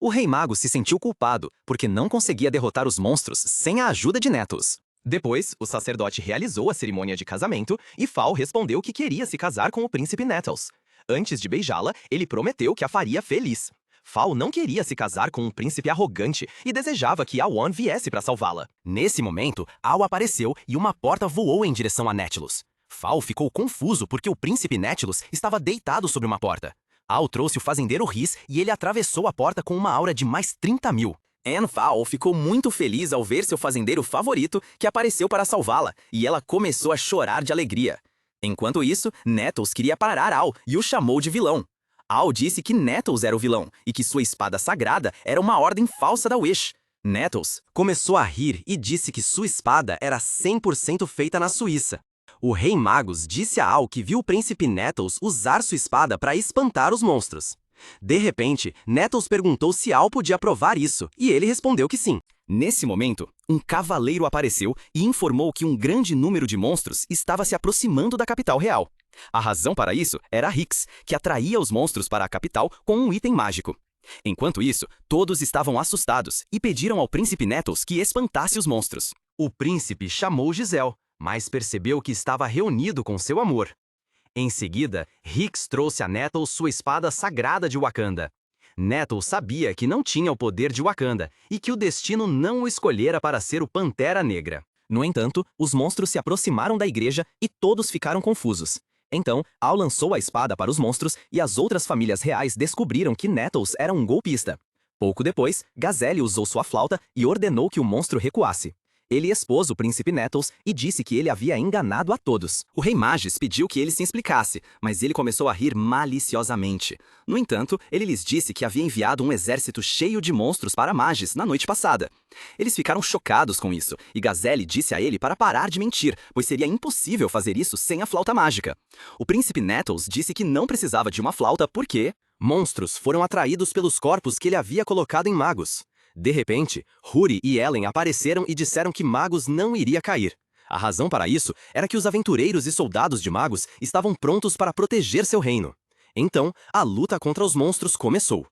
O rei Magus se sentiu culpado porque não conseguia derrotar os monstros sem a ajuda de Nettles. Depois, o sacerdote realizou a cerimônia de casamento e Fall respondeu que queria se casar com o príncipe Nettles. Antes de beijá-la, ele prometeu que a faria feliz. Fall não queria se casar com um príncipe arrogante e desejava que Awan viesse para salvá-la. Nesse momento, Al apareceu e uma porta voou em direção a Nettles. Fall ficou confuso porque o príncipe Nettles estava deitado sobre uma porta. Al trouxe o fazendeiro Rhys e ele atravessou a porta com uma aura de mais 30.000. Anne Fowl ficou muito feliz ao ver seu fazendeiro favorito que apareceu para salvá-la, e ela começou a chorar de alegria. Enquanto isso, Nettles queria parar Al e o chamou de vilão. Al disse que Nettles era o vilão e que sua espada sagrada era uma ordem falsa da Wish. Nettles começou a rir e disse que sua espada era 100% feita na Suíça. O rei Magus disse a Al que viu o príncipe Nettles usar sua espada para espantar os monstros. De repente, Nettles perguntou se Al podia provar isso, e ele respondeu que sim. Nesse momento, um cavaleiro apareceu e informou que um grande número de monstros estava se aproximando da capital real. A razão para isso era Hix, que atraía os monstros para a capital com um item mágico. Enquanto isso, todos estavam assustados e pediram ao príncipe Nettles que espantasse os monstros. O príncipe chamou Giselle, mas percebeu que estava reunido com seu amor. Em seguida, Hix trouxe a Nettles sua espada sagrada de Wakanda. Nettles sabia que não tinha o poder de Wakanda e que o destino não o escolhera para ser o Pantera Negra. No entanto, os monstros se aproximaram da igreja e todos ficaram confusos. Então, Al lançou a espada para os monstros e as outras famílias reais descobriram que Nettles era um golpista. Pouco depois, Gazelle usou sua flauta e ordenou que o monstro recuasse. Ele expôs o príncipe Nettles e disse que ele havia enganado a todos. O rei Magus pediu que ele se explicasse, mas ele começou a rir maliciosamente. No entanto, ele lhes disse que havia enviado um exército cheio de monstros para Magus na noite passada. Eles ficaram chocados com isso, e Gazelle disse a ele para parar de mentir, pois seria impossível fazer isso sem a flauta mágica. O príncipe Nettles disse que não precisava de uma flauta porque monstros foram atraídos pelos corpos que ele havia colocado em Magus. De repente, Rory e Ellen apareceram e disseram que Magus não iria cair. A razão para isso era que os aventureiros e soldados de Magus estavam prontos para proteger seu reino. Então, a luta contra os monstros começou.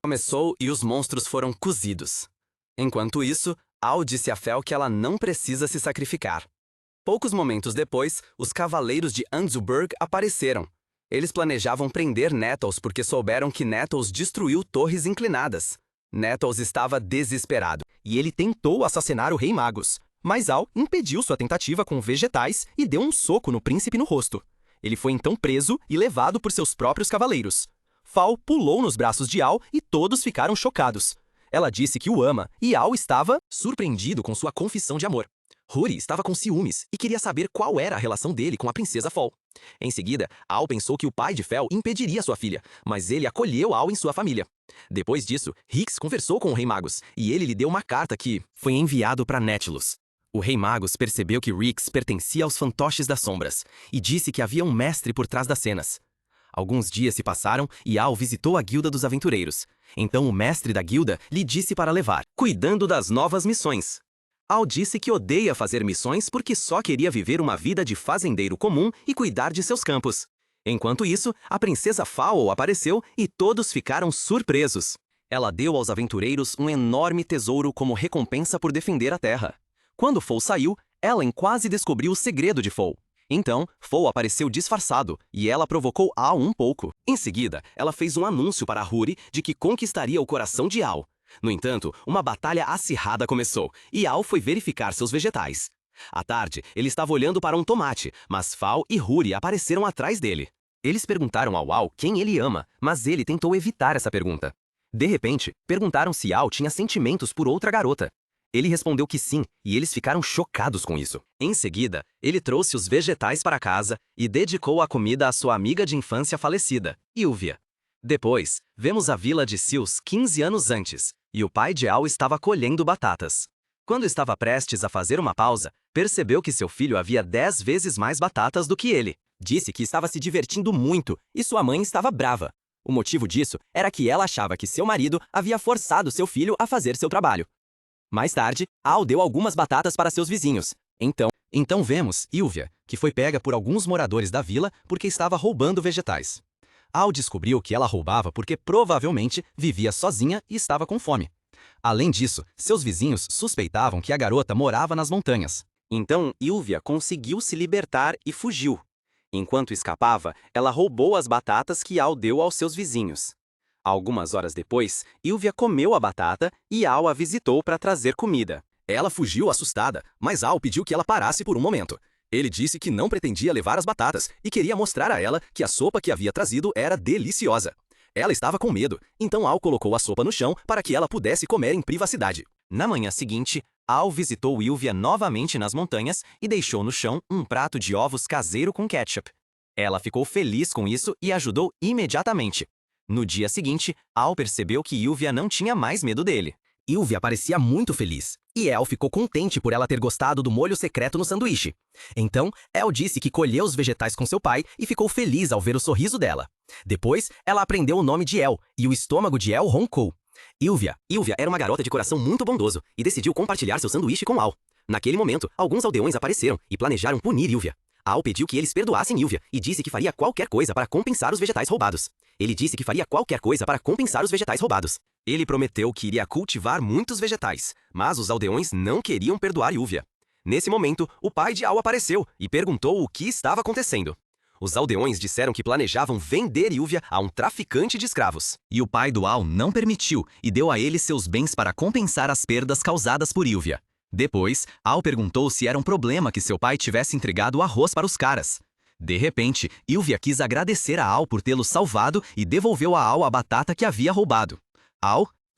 E os monstros foram cozidos. Enquanto isso, Al disse a Fel que ela não precisa se sacrificar. Poucos momentos depois, os cavaleiros de Anzuberg apareceram. Eles planejavam prender Nettles porque souberam que Nettles destruiu torres inclinadas. Nettles estava desesperado, e ele tentou assassinar o Rei Magus. Mas Al impediu sua tentativa com vegetais e deu um soco no príncipe no rosto. Ele foi então preso e levado por seus próprios cavaleiros. Fal pulou nos braços de Al e todos ficaram chocados. Ela disse que o ama e Al estava surpreendido com sua confissão de amor. Huri estava com ciúmes e queria saber qual era a relação dele com a princesa Fal. Em seguida, Al pensou que o pai de Fel impediria sua filha, mas ele acolheu Al em sua família. Depois disso, Hix conversou com o Rei Magus e ele lhe deu uma carta que foi enviado para Netilus. O Rei Magus percebeu que Rix pertencia aos fantoches das sombras e disse que havia um mestre por trás das cenas. Alguns dias se passaram e Al visitou a Guilda dos Aventureiros. Então o mestre da guilda lhe disse para levar, cuidando das novas missões. Al disse que odeia fazer missões porque só queria viver uma vida de fazendeiro comum e cuidar de seus campos. Enquanto isso, a princesa Fowl apareceu e todos ficaram surpresos. Ela deu aos aventureiros um enorme tesouro como recompensa por defender a terra. Quando Fowl saiu, Ellen quase descobriu o segredo de Fowl. Então, Fowl apareceu disfarçado e ela provocou Al um pouco. Em seguida, ela fez um anúncio para Huri de que conquistaria o coração de Al. No entanto, uma batalha acirrada começou e Al foi verificar seus vegetais. À tarde, ele estava olhando para um tomate, mas Fowl e Huri apareceram atrás dele. Eles perguntaram ao Al quem ele ama, mas ele tentou evitar essa pergunta. De repente, perguntaram se Al tinha sentimentos por outra garota. Ele respondeu que sim, e eles ficaram chocados com isso. Em seguida, ele trouxe os vegetais para casa e dedicou a comida à sua amiga de infância falecida, Ilvia. Depois, vemos a vila de Sils 15 anos antes, e o pai de Al estava colhendo batatas. Quando estava prestes a fazer uma pausa, percebeu que seu filho havia 10 vezes mais batatas do que ele. Disse que estava se divertindo muito e sua mãe estava brava. O motivo disso era que ela achava que seu marido havia forçado seu filho a fazer seu trabalho. Mais tarde, Al deu algumas batatas para seus vizinhos. Então vemos Ilvia, que foi pega por alguns moradores da vila porque estava roubando vegetais. Al descobriu que ela roubava porque provavelmente vivia sozinha e estava com fome. Além disso, seus vizinhos suspeitavam que a garota morava nas montanhas. Então Ilvia conseguiu se libertar e fugiu. Enquanto escapava, ela roubou as batatas que Al deu aos seus vizinhos. Algumas horas depois, Ilvia comeu a batata e Al a visitou para trazer comida. Ela fugiu assustada, mas Al pediu que ela parasse por um momento. Ele disse que não pretendia levar as batatas e queria mostrar a ela que a sopa que havia trazido era deliciosa. Ela estava com medo, então Al colocou a sopa no chão para que ela pudesse comer em privacidade. Na manhã seguinte, Al visitou Ilvia novamente nas montanhas e deixou no chão um prato de ovos caseiro com ketchup. Ela ficou feliz com isso e ajudou imediatamente. No dia seguinte, Al percebeu que Ilvia não tinha mais medo dele. Ilvia parecia muito feliz, e El ficou contente por ela ter gostado do molho secreto no sanduíche. Então, El disse que colheu os vegetais com seu pai e ficou feliz ao ver o sorriso dela. Depois, ela aprendeu o nome de El, e o estômago de El roncou. Ilvia era uma garota de coração muito bondoso e decidiu compartilhar seu sanduíche com Al. Naquele momento, alguns aldeões apareceram e planejaram punir Ilvia. Al pediu que eles perdoassem Ilvia e disse que faria qualquer coisa para compensar os vegetais roubados. Ele prometeu que iria cultivar muitos vegetais, mas os aldeões não queriam perdoar Ilvia. Nesse momento, o pai de Al apareceu e perguntou o que estava acontecendo. Os aldeões disseram que planejavam vender Ilvia a um traficante de escravos. E o pai do Al não permitiu e deu a ele seus bens para compensar as perdas causadas por Ilvia. Depois, Al perguntou se era um problema que seu pai tivesse entregado o arroz para os caras. De repente, Ilvia quis agradecer a Al por tê-lo salvado e devolveu a Al a batata que havia roubado.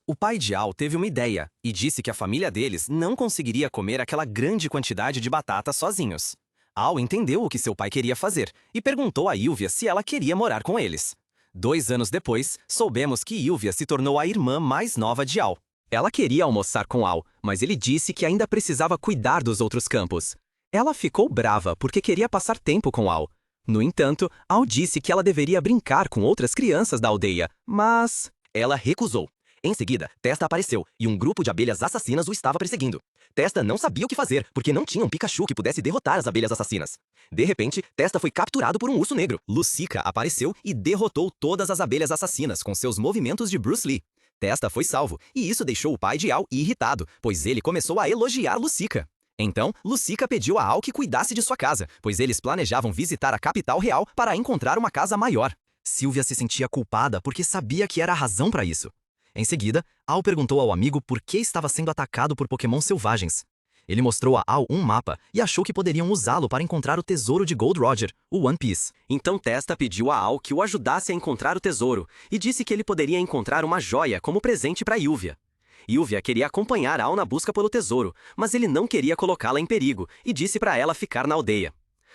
O pai de Al teve uma ideia e disse que a família deles não conseguiria comer aquela grande quantidade de batata sozinhos. Al entendeu o que seu pai queria fazer e perguntou a Ilvia se ela queria morar com eles. 2 anos depois, soubemos que Ilvia se tornou a irmã mais nova de Al. Ela queria almoçar com Al, mas ele disse que ainda precisava cuidar dos outros campos. Ela ficou brava porque queria passar tempo com Al. No entanto, Al disse que ela deveria brincar com outras crianças da aldeia, mas ela recusou. Em seguida, Testa apareceu e um grupo de abelhas assassinas o estava perseguindo. Testa não sabia o que fazer, porque não tinha um Pikachu que pudesse derrotar as abelhas assassinas. De repente, Testa foi capturado por um urso negro. Lucica apareceu e derrotou todas as abelhas assassinas com seus movimentos de Bruce Lee. Testa foi salvo, e isso deixou o pai de Al irritado, pois ele começou a elogiar Lucica. Então, Lucica pediu a Al que cuidasse de sua casa, pois eles planejavam visitar a capital real para encontrar uma casa maior. Sylvia se sentia culpada porque sabia que era a razão para isso. Em seguida, Al perguntou ao amigo por que estava sendo atacado por Pokémon selvagens. Ele mostrou a Al um mapa e achou que poderiam usá-lo para encontrar o tesouro de Gold Roger, o One Piece. Então Testa pediu a Al que o ajudasse a encontrar o tesouro e disse que ele poderia encontrar uma joia como presente para Yuvia. Yuvia queria acompanhar Al na busca pelo tesouro, mas ele não queria colocá-la em perigo e disse para ela ficar na aldeia.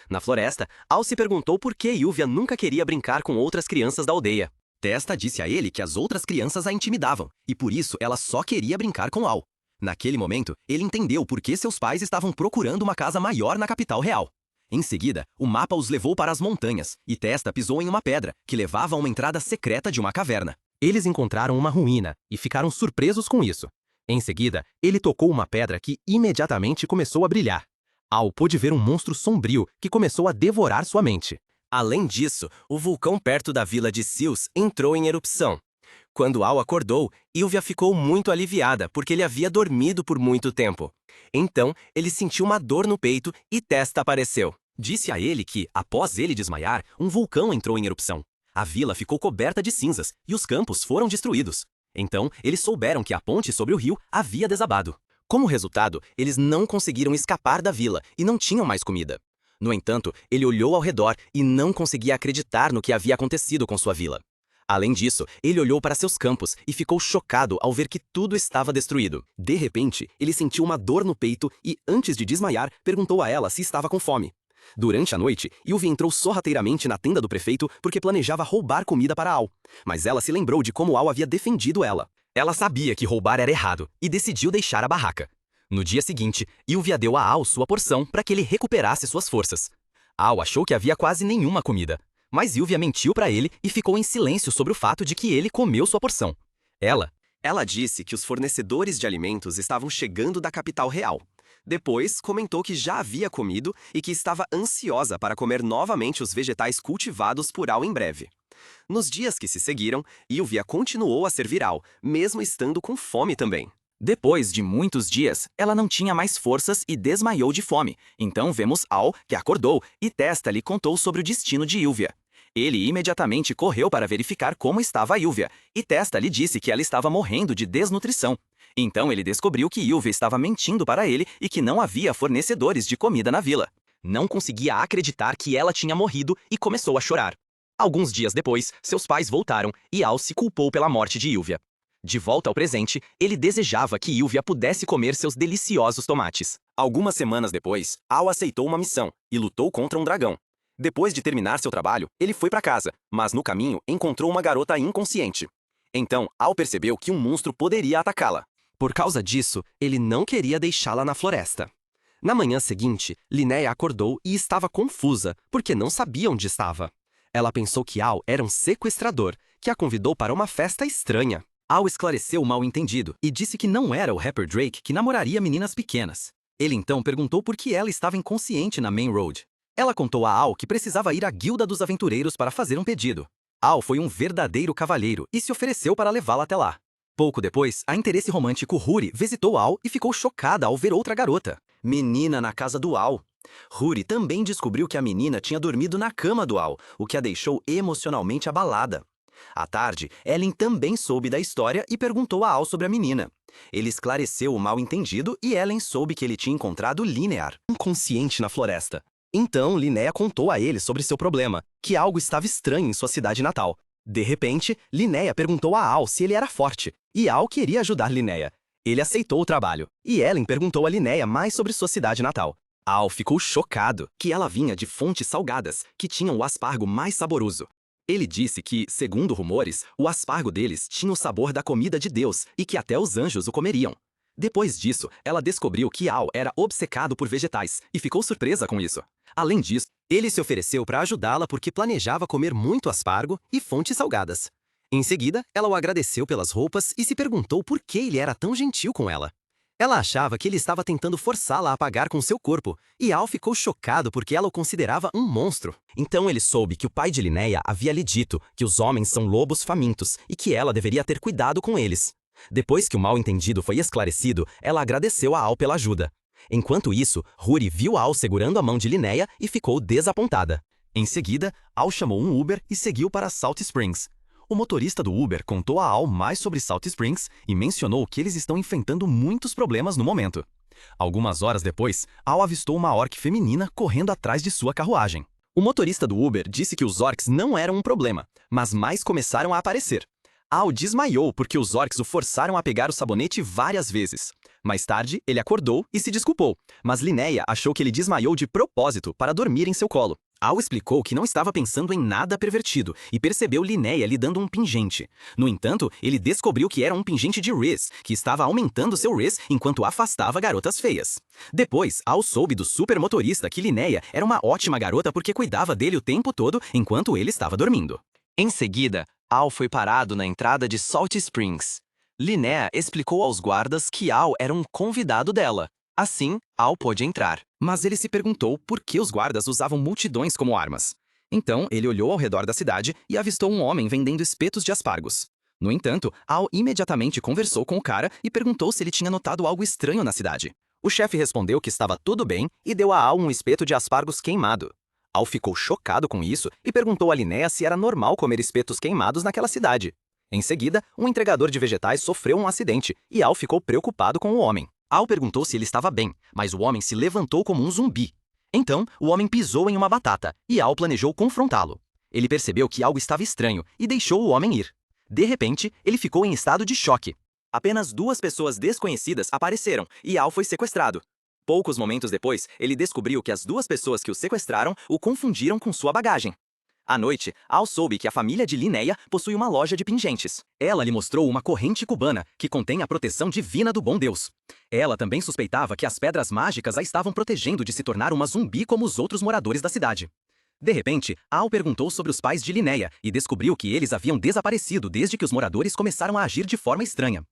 Na floresta, Al se perguntou por que Yuvia nunca queria brincar com outras crianças da aldeia. Testa disse a ele que as outras crianças a intimidavam, e por isso ela só queria brincar com Al. Naquele momento, ele entendeu por que seus pais estavam procurando uma casa maior na capital real. Em seguida, o mapa os levou para as montanhas, e Testa pisou em uma pedra, que levava a uma entrada secreta de uma caverna. Eles encontraram uma ruína, e ficaram surpresos com isso. Em seguida, ele tocou uma pedra que imediatamente começou a brilhar. Al pôde ver um monstro sombrio que começou a devorar sua mente. Além disso, o vulcão perto da vila de Seals entrou em erupção. Quando Al acordou, Yuvia ficou muito aliviada porque ele havia dormido por muito tempo. Então, ele sentiu uma dor no peito e Testa apareceu. Disse a ele que, após ele desmaiar, um vulcão entrou em erupção. A vila ficou coberta de cinzas e os campos foram destruídos. Então, eles souberam que a ponte sobre o rio havia desabado. Como resultado, eles não conseguiram escapar da vila e não tinham mais comida. No entanto, ele olhou ao redor e não conseguia acreditar no que havia acontecido com sua vila. Além disso, ele olhou para seus campos e ficou chocado ao ver que tudo estava destruído. De repente, ele sentiu uma dor no peito e, antes de desmaiar, perguntou a ela se estava com fome. Durante a noite, Yuvia entrou sorrateiramente na tenda do prefeito porque planejava roubar comida para Al. Mas ela se lembrou de como Al havia defendido ela. Ela sabia que roubar era errado e decidiu deixar a barraca. No dia seguinte, Yuvia deu a Al sua porção para que ele recuperasse suas forças. Al achou que havia quase nenhuma comida, mas Yuvia mentiu para ele e ficou em silêncio sobre o fato de que ele comeu sua porção. Ela disse que os fornecedores de alimentos estavam chegando da capital real. Depois, comentou que já havia comido e que estava ansiosa para comer novamente os vegetais cultivados por Al em breve. Nos dias que se seguiram, Yuvia continuou a servir Al, mesmo estando com fome também. Depois de muitos dias, ela não tinha mais forças e desmaiou de fome. Então vemos Al, que acordou, e Testa lhe contou sobre o destino de Yuvia. Ele imediatamente correu para verificar como estava a Yuvia, e Testa lhe disse que ela estava morrendo de desnutrição. Então ele descobriu que Yuvia estava mentindo para ele e que não havia fornecedores de comida na vila. Não conseguia acreditar que ela tinha morrido e começou a chorar. Alguns dias depois, seus pais voltaram e Al se culpou pela morte de Yuvia. De volta ao presente, ele desejava que Yuvia pudesse comer seus deliciosos tomates. Algumas semanas depois, Al aceitou uma missão e lutou contra um dragão. Depois de terminar seu trabalho, ele foi para casa, mas no caminho encontrou uma garota inconsciente. Então, Al percebeu que um monstro poderia atacá-la. Por causa disso, ele não queria deixá-la na floresta. Na manhã seguinte, Linnea acordou e estava confusa, porque não sabia onde estava. Ela pensou que Al era um sequestrador, que a convidou para uma festa estranha. Al esclareceu o mal-entendido e disse que não era o rapper Drake que namoraria meninas pequenas. Ele então perguntou por que ela estava inconsciente na Main Road. Ela contou a Al que precisava ir à Guilda dos Aventureiros para fazer um pedido. Al foi um verdadeiro cavalheiro e se ofereceu para levá-la até lá. Pouco depois, a interesse romântico Huri visitou Al e ficou chocada ao ver outra garota. Menina na casa do Al. Huri também descobriu que a menina tinha dormido na cama do Al, o que a deixou emocionalmente abalada. À tarde, Ellen também soube da história e perguntou a Al sobre a menina. Ele esclareceu o mal-entendido e Ellen soube que ele tinha encontrado Linear, inconsciente na floresta. Então, Linnea contou a ele sobre seu problema, que algo estava estranho em sua cidade natal. De repente, Linnea perguntou a Al se ele era forte, e Al queria ajudar Linnea. Ele aceitou o trabalho, e Ellen perguntou a Linnea mais sobre sua cidade natal. Al ficou chocado que ela vinha de fontes salgadas, que tinham o aspargo mais saboroso. Ele disse que, segundo rumores, o aspargo deles tinha o sabor da comida de Deus e que até os anjos o comeriam. Depois disso, ela descobriu que Al era obcecado por vegetais e ficou surpresa com isso. Além disso, ele se ofereceu para ajudá-la porque planejava comer muito aspargo e fontes salgadas. Em seguida, ela o agradeceu pelas roupas e se perguntou por que ele era tão gentil com ela. Ela achava que ele estava tentando forçá-la a pagar com seu corpo, e Al ficou chocado porque ela o considerava um monstro. Então ele soube que o pai de Linnea havia lhe dito que os homens são lobos famintos e que ela deveria ter cuidado com eles. Depois que o mal-entendido foi esclarecido, ela agradeceu a Al pela ajuda. Enquanto isso, Rory viu Al segurando a mão de Linnea e ficou desapontada. Em seguida, Al chamou um Uber e seguiu para Salt Springs. O motorista do Uber contou a Al mais sobre Salt Springs e mencionou que eles estão enfrentando muitos problemas no momento. Algumas horas depois, Al avistou uma orc feminina correndo atrás de sua carruagem. O motorista do Uber disse que os orcs não eram um problema, mas mais começaram a aparecer. Al desmaiou porque os orcs o forçaram a pegar o sabonete várias vezes. Mais tarde, ele acordou e se desculpou, mas Linnea achou que ele desmaiou de propósito para dormir em seu colo. Al explicou que não estava pensando em nada pervertido e percebeu Linnea lhe dando um pingente. No entanto, ele descobriu que era um pingente de Riz, que estava aumentando seu Riz enquanto afastava garotas feias. Depois, Al soube do supermotorista que Linnea era uma ótima garota porque cuidava dele o tempo todo enquanto ele estava dormindo. Em seguida, Al foi parado na entrada de Salt Springs. Linnea explicou aos guardas que Al era um convidado dela. Assim, Al pôde entrar. Mas ele se perguntou por que os guardas usavam multidões como armas. Então, ele olhou ao redor da cidade e avistou um homem vendendo espetos de aspargos. No entanto, Al imediatamente conversou com o cara e perguntou se ele tinha notado algo estranho na cidade. O chefe respondeu que estava tudo bem e deu a Al um espeto de aspargos queimado. Al ficou chocado com isso e perguntou a Linnea se era normal comer espetos queimados naquela cidade. Em seguida, um entregador de vegetais sofreu um acidente e Al ficou preocupado com o homem. Al perguntou se ele estava bem, mas o homem se levantou como um zumbi. Então, o homem pisou em uma batata e Al planejou confrontá-lo. Ele percebeu que algo estava estranho e deixou o homem ir. De repente, ele ficou em estado de choque. Apenas 2 pessoas desconhecidas apareceram e Al foi sequestrado. Poucos momentos depois, ele descobriu que as 2 pessoas que o sequestraram o confundiram com sua bagagem. À noite, Al soube que a família de Linnea possui uma loja de pingentes. Ela lhe mostrou uma corrente cubana que contém a proteção divina do bom Deus. Ela também suspeitava que as pedras mágicas a estavam protegendo de se tornar uma zumbi como os outros moradores da cidade. De repente, Al perguntou sobre os pais de Linnea e descobriu que eles haviam desaparecido desde que os moradores começaram a agir de forma estranha.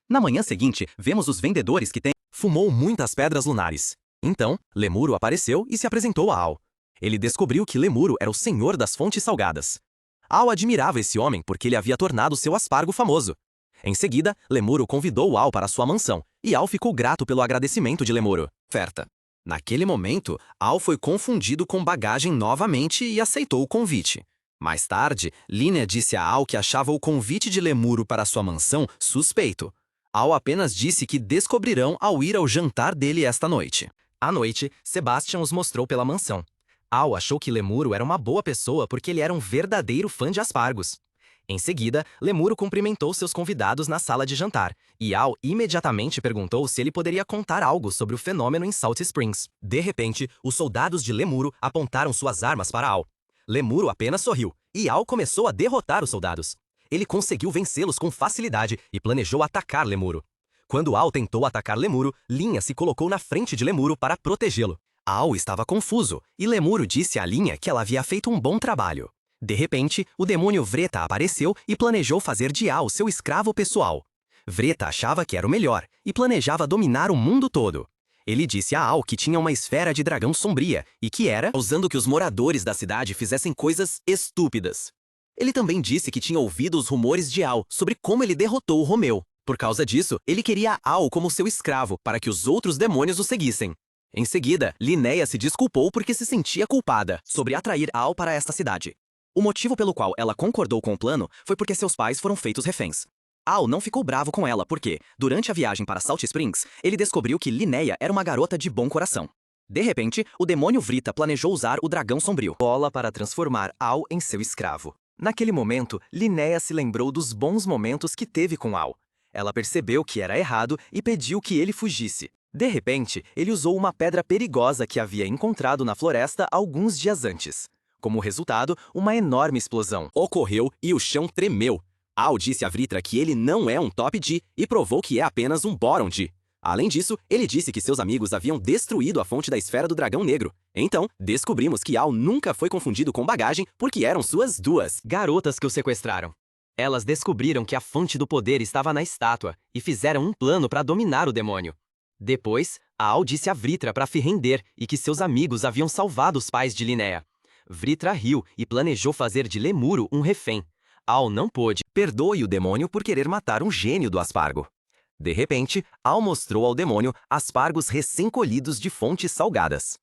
Na manhã seguinte, vemos os vendedores que fumou muitas pedras lunares. Então, Lemuro apareceu e se apresentou a Al. Ele descobriu que Lemuro era o senhor das fontes salgadas. Al admirava esse homem porque ele havia tornado seu aspargo famoso. Em seguida, Lemuro convidou Al para sua mansão, e Al ficou grato pelo agradecimento de Lemuro. Oferta. Naquele momento, Al foi confundido com bagagem novamente e aceitou o convite. Mais tarde, Linnea disse a Al que achava o convite de Lemuro para sua mansão suspeito. Al apenas disse que descobrirão ao ir ao jantar dele esta noite. À noite, Sebastian os mostrou pela mansão. Al achou que Lemuro era uma boa pessoa porque ele era um verdadeiro fã de aspargos. Em seguida, Lemuro cumprimentou seus convidados na sala de jantar, e Al imediatamente perguntou se ele poderia contar algo sobre o fenômeno em Salt Springs. De repente, os soldados de Lemuro apontaram suas armas para Al. Lemuro apenas sorriu, e Al começou a derrotar os soldados. Ele conseguiu vencê-los com facilidade e planejou atacar Lemuro. Quando Al tentou atacar Lemuro, Linnea se colocou na frente de Lemuro para protegê-lo. Al estava confuso, e Lemuro disse a Linnea que ela havia feito um bom trabalho. De repente, o demônio Vreta apareceu e planejou fazer de Al seu escravo pessoal. Vreta achava que era o melhor, e planejava dominar o mundo todo. Ele disse a Al que tinha uma esfera de dragão sombria, e que era usando que os moradores da cidade fizessem coisas estúpidas. Ele também disse que tinha ouvido os rumores de Al sobre como ele derrotou o Romeu. Por causa disso, ele queria Al como seu escravo, para que os outros demônios o seguissem. Em seguida, Linnea se desculpou porque se sentia culpada sobre atrair Al para esta cidade. O motivo pelo qual ela concordou com o plano foi porque seus pais foram feitos reféns. Al não ficou bravo com ela porque, durante a viagem para Salt Springs, ele descobriu que Linnea era uma garota de bom coração. De repente, o demônio Vrita planejou usar o dragão sombrio bola para transformar Al em seu escravo. Naquele momento, Linnea se lembrou dos bons momentos que teve com Al. Ela percebeu que era errado e pediu que ele fugisse. De repente, ele usou uma pedra perigosa que havia encontrado na floresta alguns dias antes. Como resultado, uma enorme explosão ocorreu e o chão tremeu. Al disse a Vritra que ele não é um Top D e provou que é apenas um Bottom D. Além disso, ele disse que seus amigos haviam destruído a fonte da esfera do dragão negro. Então, descobrimos que Al nunca foi confundido com bagagem porque eram suas 2 garotas que o sequestraram. Elas descobriram que a fonte do poder estava na estátua e fizeram um plano para dominar o demônio. Depois, Al disse a Vritra para se render e que seus amigos haviam salvado os pais de Linnea. Vritra riu e planejou fazer de Lemuro um refém. Al não pôde. Perdoe o demônio por querer matar um gênio do aspargo. De repente, Al mostrou ao demônio aspargos recém-colhidos de fontes salgadas.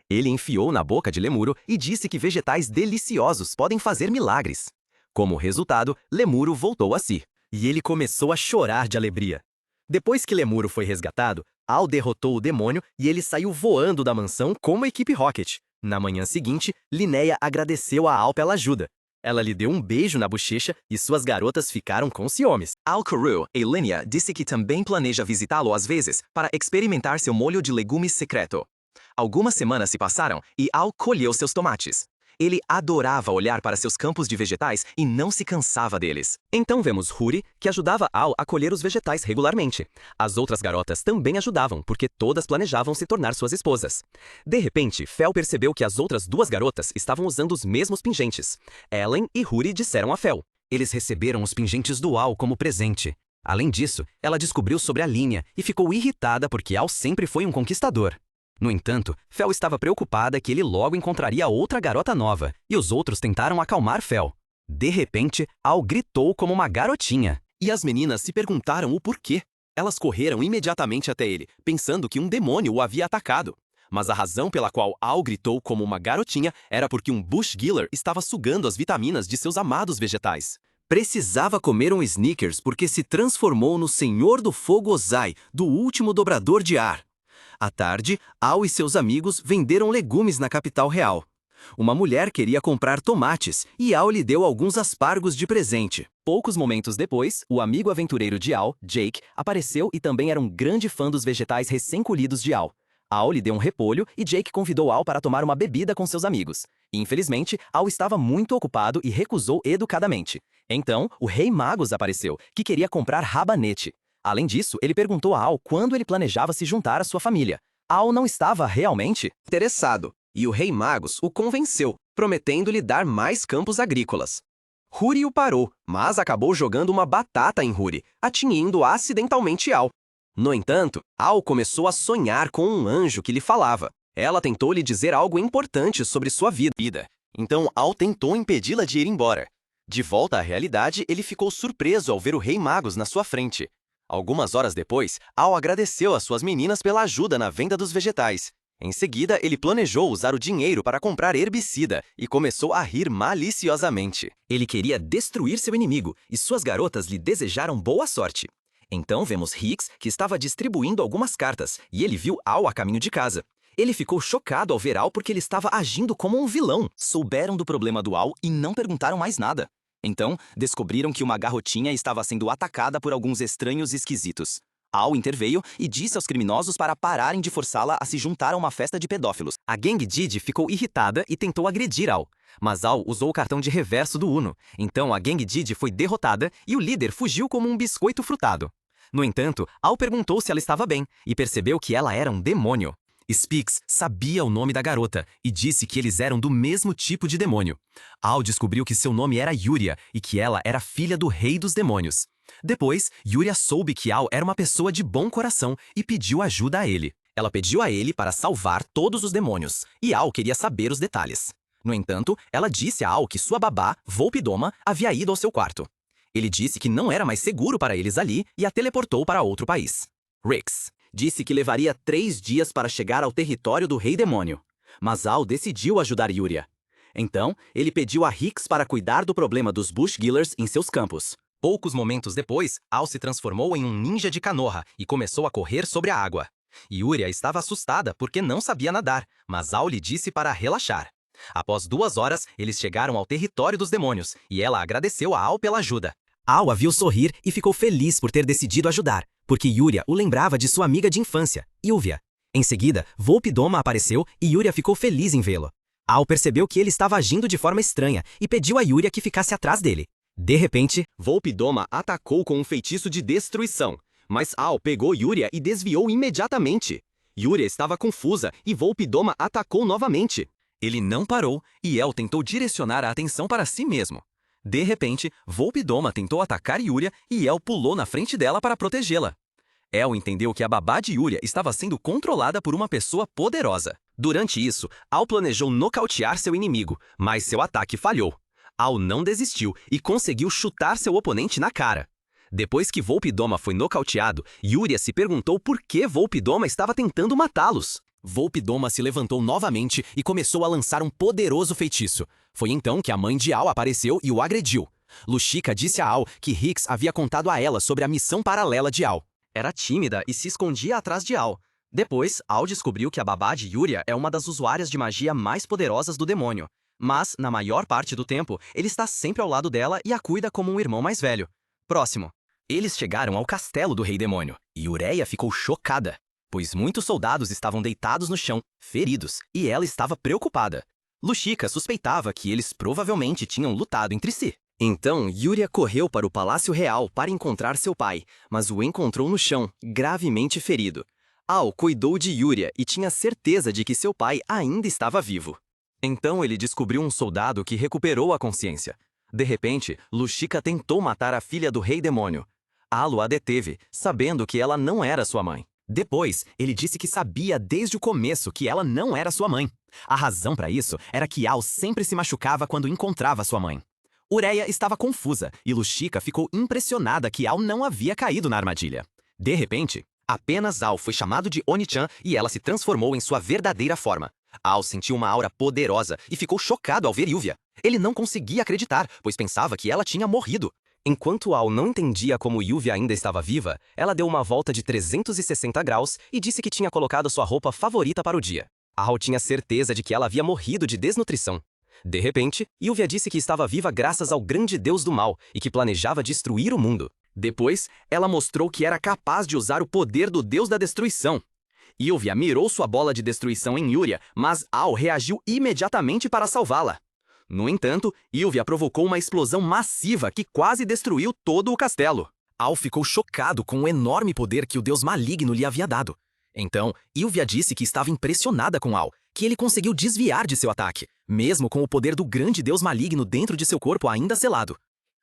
Ele enfiou na boca de Lemuro e disse que vegetais deliciosos podem fazer milagres. Como resultado, Lemuro voltou a si. E ele começou a chorar de alegria. Depois que Lemuro foi resgatado, Al derrotou o demônio e ele saiu voando da mansão como a equipe Rocket. Na manhã seguinte, Linnea agradeceu a Al pela ajuda. Ela lhe deu um beijo na bochecha e suas garotas ficaram com ciúmes. Al-Quruh e Linnea disse que também planeja visitá-lo às vezes para experimentar seu molho de legumes secreto. Algumas semanas se passaram e Al colheu seus tomates. Ele adorava olhar para seus campos de vegetais e não se cansava deles. Então vemos Huri, que ajudava Al a colher os vegetais regularmente. As outras garotas também ajudavam, porque todas planejavam se tornar suas esposas. De repente, Fel percebeu que as outras duas garotas estavam usando os mesmos pingentes. Ellen e Huri disseram a Fel. Eles receberam os pingentes do Al como presente. Além disso, ela descobriu sobre a linha e ficou irritada porque Al sempre foi um conquistador. No entanto, Fel estava preocupada que ele logo encontraria outra garota nova, e os outros tentaram acalmar Fel. De repente, Al gritou como uma garotinha. E as meninas se perguntaram o porquê. Elas correram imediatamente até ele, pensando que um demônio o havia atacado. Mas a razão pela qual Al gritou como uma garotinha era porque um Bush Giller estava sugando as vitaminas de seus amados vegetais. Precisava comer um Snickers porque se transformou no Senhor do Fogo Ozai, do último dobrador de ar. À tarde, Al e seus amigos venderam legumes na capital real. Uma mulher queria comprar tomates e Al lhe deu alguns aspargos de presente. Poucos momentos depois, o amigo aventureiro de Al, Jake, apareceu e também era um grande fã dos vegetais recém-colhidos de Al. Al lhe deu um repolho e Jake convidou Al para tomar uma bebida com seus amigos. Infelizmente, Al estava muito ocupado e recusou educadamente. Então, o Rei Magus apareceu, que queria comprar rabanete. Além disso, ele perguntou a Al quando ele planejava se juntar à sua família. Al não estava realmente interessado, e o Rei Magus o convenceu, prometendo-lhe dar mais campos agrícolas. Huri o parou, mas acabou jogando uma batata em Huri, atingindo acidentalmente Al. No entanto, Al começou a sonhar com um anjo que lhe falava. Ela tentou lhe dizer algo importante sobre sua vida. Então Al tentou impedi-la de ir embora. De volta à realidade, ele ficou surpreso ao ver o Rei Magus na sua frente. Algumas horas depois, Al agradeceu às suas meninas pela ajuda na venda dos vegetais. Em seguida, ele planejou usar o dinheiro para comprar herbicida e começou a rir maliciosamente. Ele queria destruir seu inimigo e suas garotas lhe desejaram boa sorte. Então vemos Hicks, que estava distribuindo algumas cartas, e ele viu Al a caminho de casa. Ele ficou chocado ao ver Al porque ele estava agindo como um vilão. Souberam do problema do Al e não perguntaram mais nada. Então, descobriram que uma garrotinha estava sendo atacada por alguns estranhos esquisitos. Al interveio e disse aos criminosos para pararem de forçá-la a se juntar a uma festa de pedófilos. A gangue Didi ficou irritada e tentou agredir Al. Mas Al usou o cartão de reverso do Uno. Então a gangue Didi foi derrotada e o líder fugiu como um biscoito frutado. No entanto, Al perguntou se ela estava bem e percebeu que ela era um demônio. Spix sabia o nome da garota e disse que eles eram do mesmo tipo de demônio. Al descobriu que seu nome era Yuria e que ela era filha do rei dos demônios. Depois, Yuria soube que Al era uma pessoa de bom coração e pediu ajuda a ele. Ela pediu a ele para salvar todos os demônios, e Al queria saber os detalhes. No entanto, ela disse a Al que sua babá, Volpidoma, havia ido ao seu quarto. Ele disse que não era mais seguro para eles ali e a teleportou para outro país. Rix disse que levaria 3 dias para chegar ao território do Rei Demônio. Mas Al decidiu ajudar Yuria. Então, ele pediu a Rix para cuidar do problema dos Bush Gillers em seus campos. Poucos momentos depois, Al se transformou em um ninja de Canoa e começou a correr sobre a água. Yuria estava assustada porque não sabia nadar, mas Al lhe disse para relaxar. Após 2 horas, eles chegaram ao território dos demônios e ela agradeceu a Al pela ajuda. Al a viu sorrir e ficou feliz por ter decidido ajudar, porque Yuria o lembrava de sua amiga de infância, Yuvia. Em seguida, Volpidoma apareceu e Yuria ficou feliz em vê-lo. Al percebeu que ele estava agindo de forma estranha e pediu a Yuria que ficasse atrás dele. De repente, Volpidoma atacou com um feitiço de destruição, mas Al pegou Yuria e desviou imediatamente. Yuria estava confusa e Volpidoma atacou novamente. Ele não parou e El tentou direcionar a atenção para si mesmo. De repente, Volpidoma tentou atacar Yuria e El pulou na frente dela para protegê-la. El entendeu que a babá de Yuria estava sendo controlada por uma pessoa poderosa. Durante isso, Al planejou nocautear seu inimigo, mas seu ataque falhou. Al não desistiu e conseguiu chutar seu oponente na cara. Depois que Volpidoma foi nocauteado, Yuria se perguntou por que Volpidoma estava tentando matá-los. Volpidoma se levantou novamente e começou a lançar um poderoso feitiço. Foi então que a mãe de Al apareceu e o agrediu. Lushika disse a Al que Hicks havia contado a ela sobre a missão paralela de Al. Era tímida e se escondia atrás de Al. Depois, Al descobriu que a babá de Yuria é uma das usuárias de magia mais poderosas do demônio. Mas, na maior parte do tempo, ele está sempre ao lado dela e a cuida como um irmão mais velho. Próximo. Eles chegaram ao castelo do Rei Demônio, e Ureia ficou chocada, pois muitos soldados estavam deitados no chão, feridos, e ela estava preocupada. Lushika suspeitava que eles provavelmente tinham lutado entre si. Então, Yuria correu para o Palácio Real para encontrar seu pai, mas o encontrou no chão, gravemente ferido. Al cuidou de Yuria e tinha certeza de que seu pai ainda estava vivo. Então ele descobriu um soldado que recuperou a consciência. De repente, Lushika tentou matar a filha do Rei Demônio. Al a deteve, sabendo que ela não era sua mãe. Depois, ele disse que sabia desde o começo que ela não era sua mãe. A razão para isso era que Al sempre se machucava quando encontrava sua mãe. Ureia estava confusa e Lushika ficou impressionada que Al não havia caído na armadilha. De repente, apenas Al foi chamado de Oni-chan e ela se transformou em sua verdadeira forma. Al sentiu uma aura poderosa e ficou chocado ao ver Yuvia. Ele não conseguia acreditar, pois pensava que ela tinha morrido. Enquanto Al não entendia como Yuvia ainda estava viva, ela deu uma volta de 360 graus e disse que tinha colocado sua roupa favorita para o dia. Al tinha certeza de que ela havia morrido de desnutrição. De repente, Yuvia disse que estava viva graças ao grande deus do mal e que planejava destruir o mundo. Depois, ela mostrou que era capaz de usar o poder do deus da destruição. Yuvia mirou sua bola de destruição em Yuria, mas Al reagiu imediatamente para salvá-la. No entanto, Yuvia provocou uma explosão massiva que quase destruiu todo o castelo. Al ficou chocado com o enorme poder que o deus maligno lhe havia dado. Então, Yuvia disse que estava impressionada com Al, que ele conseguiu desviar de seu ataque, mesmo com o poder do grande deus maligno dentro de seu corpo ainda selado.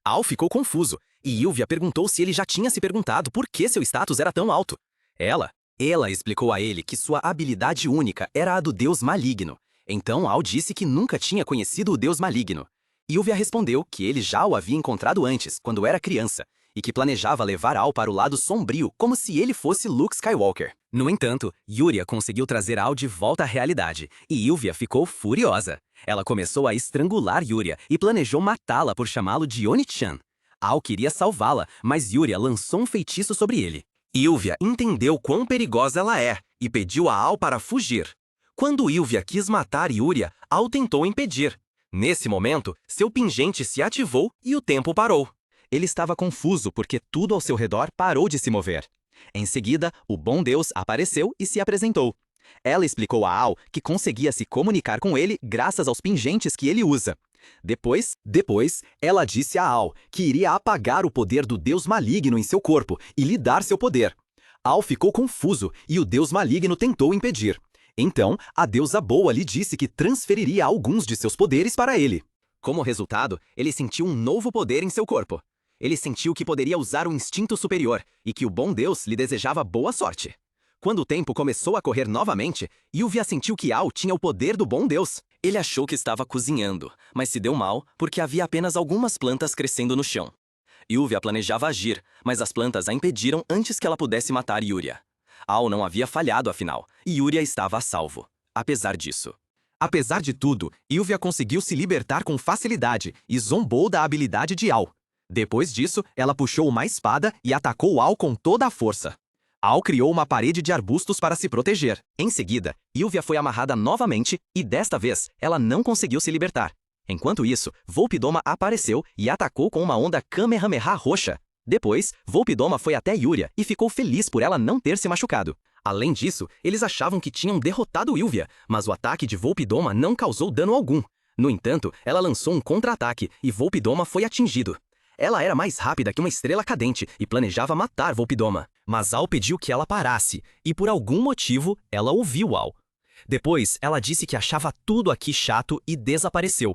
Al ficou confuso, e Yuvia perguntou se ele já tinha se perguntado por que seu status era tão alto. Ela explicou a ele que sua habilidade única era a do deus maligno. Então Al disse que nunca tinha conhecido o deus maligno. Yuvia respondeu que ele já o havia encontrado antes, quando era criança, e que planejava levar Al para o lado sombrio como se ele fosse Luke Skywalker. No entanto, Yuria conseguiu trazer Al de volta à realidade, e Yuvia ficou furiosa. Ela começou a estrangular Yuria e planejou matá-la por chamá-lo de Oni-chan. Al queria salvá-la, mas Yuria lançou um feitiço sobre ele. Yuvia entendeu quão perigosa ela é e pediu a Al para fugir. Quando Yuvia quis matar Yuria, Al tentou impedir. Nesse momento, seu pingente se ativou e o tempo parou. Ele estava confuso porque tudo ao seu redor parou de se mover. Em seguida, o bom Deus apareceu e se apresentou. Ela explicou a Al que conseguia se comunicar com ele graças aos pingentes que ele usa. Depois, ela disse a Al que iria apagar o poder do deus maligno em seu corpo e lhe dar seu poder. Al ficou confuso e o deus maligno tentou impedir. Então, a deusa boa lhe disse que transferiria alguns de seus poderes para ele. Como resultado, ele sentiu um novo poder em seu corpo. Ele sentiu que poderia usar um instinto superior e que o bom Deus lhe desejava boa sorte. Quando o tempo começou a correr novamente, Yuvia sentiu que Al tinha o poder do bom Deus. Ele achou que estava cozinhando, mas se deu mal porque havia apenas algumas plantas crescendo no chão. Yuvia planejava agir, mas as plantas a impediram antes que ela pudesse matar Yuria. Al não havia falhado afinal, e Yuria estava a salvo. Apesar disso. Apesar de tudo, Yuvia conseguiu se libertar com facilidade e zombou da habilidade de Al. Depois disso, ela puxou uma espada e atacou Al com toda a força. Al criou uma parede de arbustos para se proteger. Em seguida, Yuvia foi amarrada novamente e desta vez, ela não conseguiu se libertar. Enquanto isso, Volpidoma apareceu e atacou com uma onda Kamehameha roxa. Depois, Volpidoma foi até Yuria e ficou feliz por ela não ter se machucado. Além disso, eles achavam que tinham derrotado Yuvia, mas o ataque de Volpidoma não causou dano algum. No entanto, ela lançou um contra-ataque e Volpidoma foi atingido. Ela era mais rápida que uma estrela cadente e planejava matar Volpidoma. Mas Al pediu que ela parasse, e por algum motivo, ela ouviu Al. Depois, ela disse que achava tudo aqui chato e desapareceu.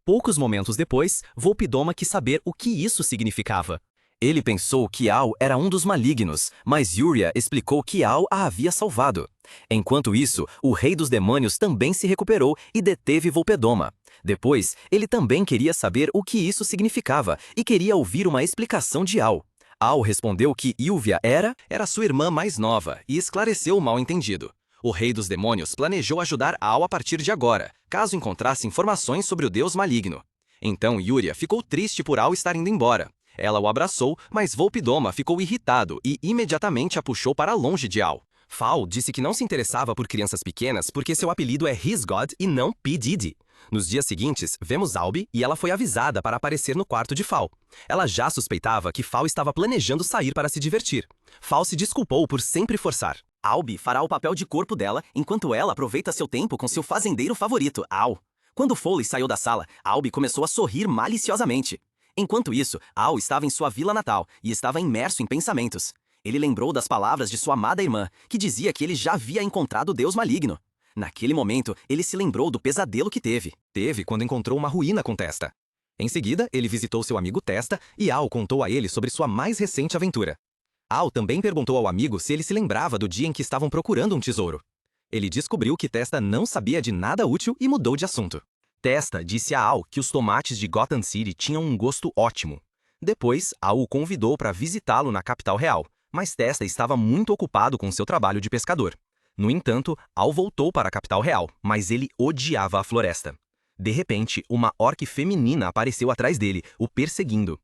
Poucos momentos depois, Volpidoma quis saber o que isso significava. Ele pensou que Al era um dos malignos, mas Yuria explicou que Al a havia salvado. Enquanto isso, o rei dos demônios também se recuperou e deteve Volpedoma. Depois, ele também queria saber o que isso significava e queria ouvir uma explicação de Al. Al respondeu que Ilvia era sua irmã mais nova e esclareceu o mal-entendido. O rei dos demônios planejou ajudar Al a partir de agora, caso encontrasse informações sobre o deus maligno. Então Yuria ficou triste por Al estar indo embora. Ela o abraçou, mas Volpidoma ficou irritado e imediatamente a puxou para longe de Al. Fal disse que não se interessava por crianças pequenas porque seu apelido é His God e não P. Diddy. Nos dias seguintes, vemos Albi e ela foi avisada para aparecer no quarto de Fal. Ela já suspeitava que Fal estava planejando sair para se divertir. Fal se desculpou por sempre forçar. Albi fará o papel de corpo dela enquanto ela aproveita seu tempo com seu fazendeiro favorito, Al. Quando Foley saiu da sala, Albi começou a sorrir maliciosamente. Enquanto isso, Al estava em sua vila natal e estava imerso em pensamentos. Ele lembrou das palavras de sua amada irmã, que dizia que ele já havia encontrado o deus maligno. Naquele momento, ele se lembrou do pesadelo que teve. Teve quando encontrou uma ruína com Testa. Em seguida, ele visitou seu amigo Testa e Al contou a ele sobre sua mais recente aventura. Al também perguntou ao amigo se ele se lembrava do dia em que estavam procurando um tesouro. Ele descobriu que Testa não sabia de nada útil e mudou de assunto. Testa disse a Al que os tomates de Gotham City tinham um gosto ótimo. Depois, Al o convidou para visitá-lo na capital real, mas Testa estava muito ocupado com seu trabalho de pescador. No entanto, Al voltou para a capital real, mas ele odiava a floresta. De repente, uma orc feminina apareceu atrás dele, o perseguindo.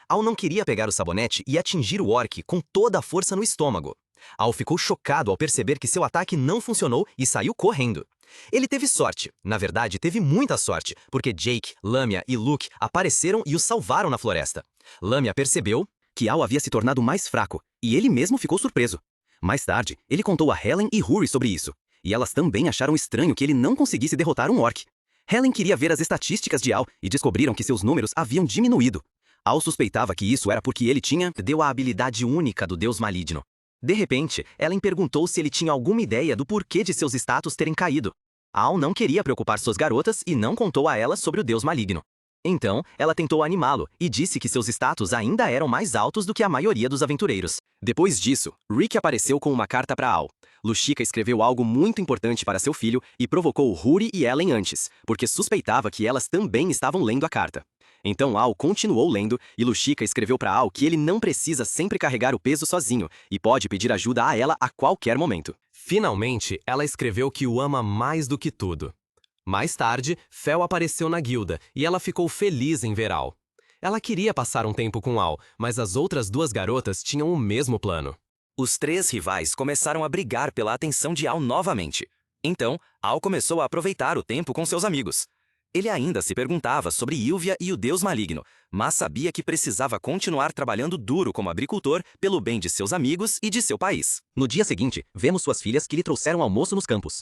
Al não queria pegar o sabonete e atingir o orc com toda a força no estômago. Al ficou chocado ao perceber que seu ataque não funcionou e saiu correndo. Ele teve sorte, na verdade teve muita sorte, porque Jake, Lamia e Luke apareceram e o salvaram na floresta. Lamia percebeu que Al havia se tornado mais fraco, e ele mesmo ficou surpreso. Mais tarde, ele contou a Helen e Hurry sobre isso, e elas também acharam estranho que ele não conseguisse derrotar um orc. Helen queria ver as estatísticas de Al e descobriram que seus números haviam diminuído. Al suspeitava que isso era porque ele deu a habilidade única do deus maligno. De repente, Ellen perguntou se ele tinha alguma ideia do porquê de seus status terem caído. Al não queria preocupar suas garotas e não contou a elas sobre o deus maligno. Então, ela tentou animá-lo e disse que seus status ainda eram mais altos do que a maioria dos aventureiros. Depois disso, Rick apareceu com uma carta para Al. Lushika escreveu algo muito importante para seu filho e provocou Hurry e Ellen antes, porque suspeitava que elas também estavam lendo a carta. Então Al continuou lendo e Lushika escreveu para Al que ele não precisa sempre carregar o peso sozinho e pode pedir ajuda a ela a qualquer momento. Finalmente, ela escreveu que o ama mais do que tudo. Mais tarde, Fel apareceu na guilda e ela ficou feliz em ver Al. Ela queria passar um tempo com Al, mas as outras duas garotas tinham o mesmo plano. Os três rivais começaram a brigar pela atenção de Al novamente. Então, Al começou a aproveitar o tempo com seus amigos. Ele ainda se perguntava sobre Ilvia e o deus maligno, mas sabia que precisava continuar trabalhando duro como agricultor pelo bem de seus amigos e de seu país. No dia seguinte, vemos suas filhas que lhe trouxeram almoço nos campos.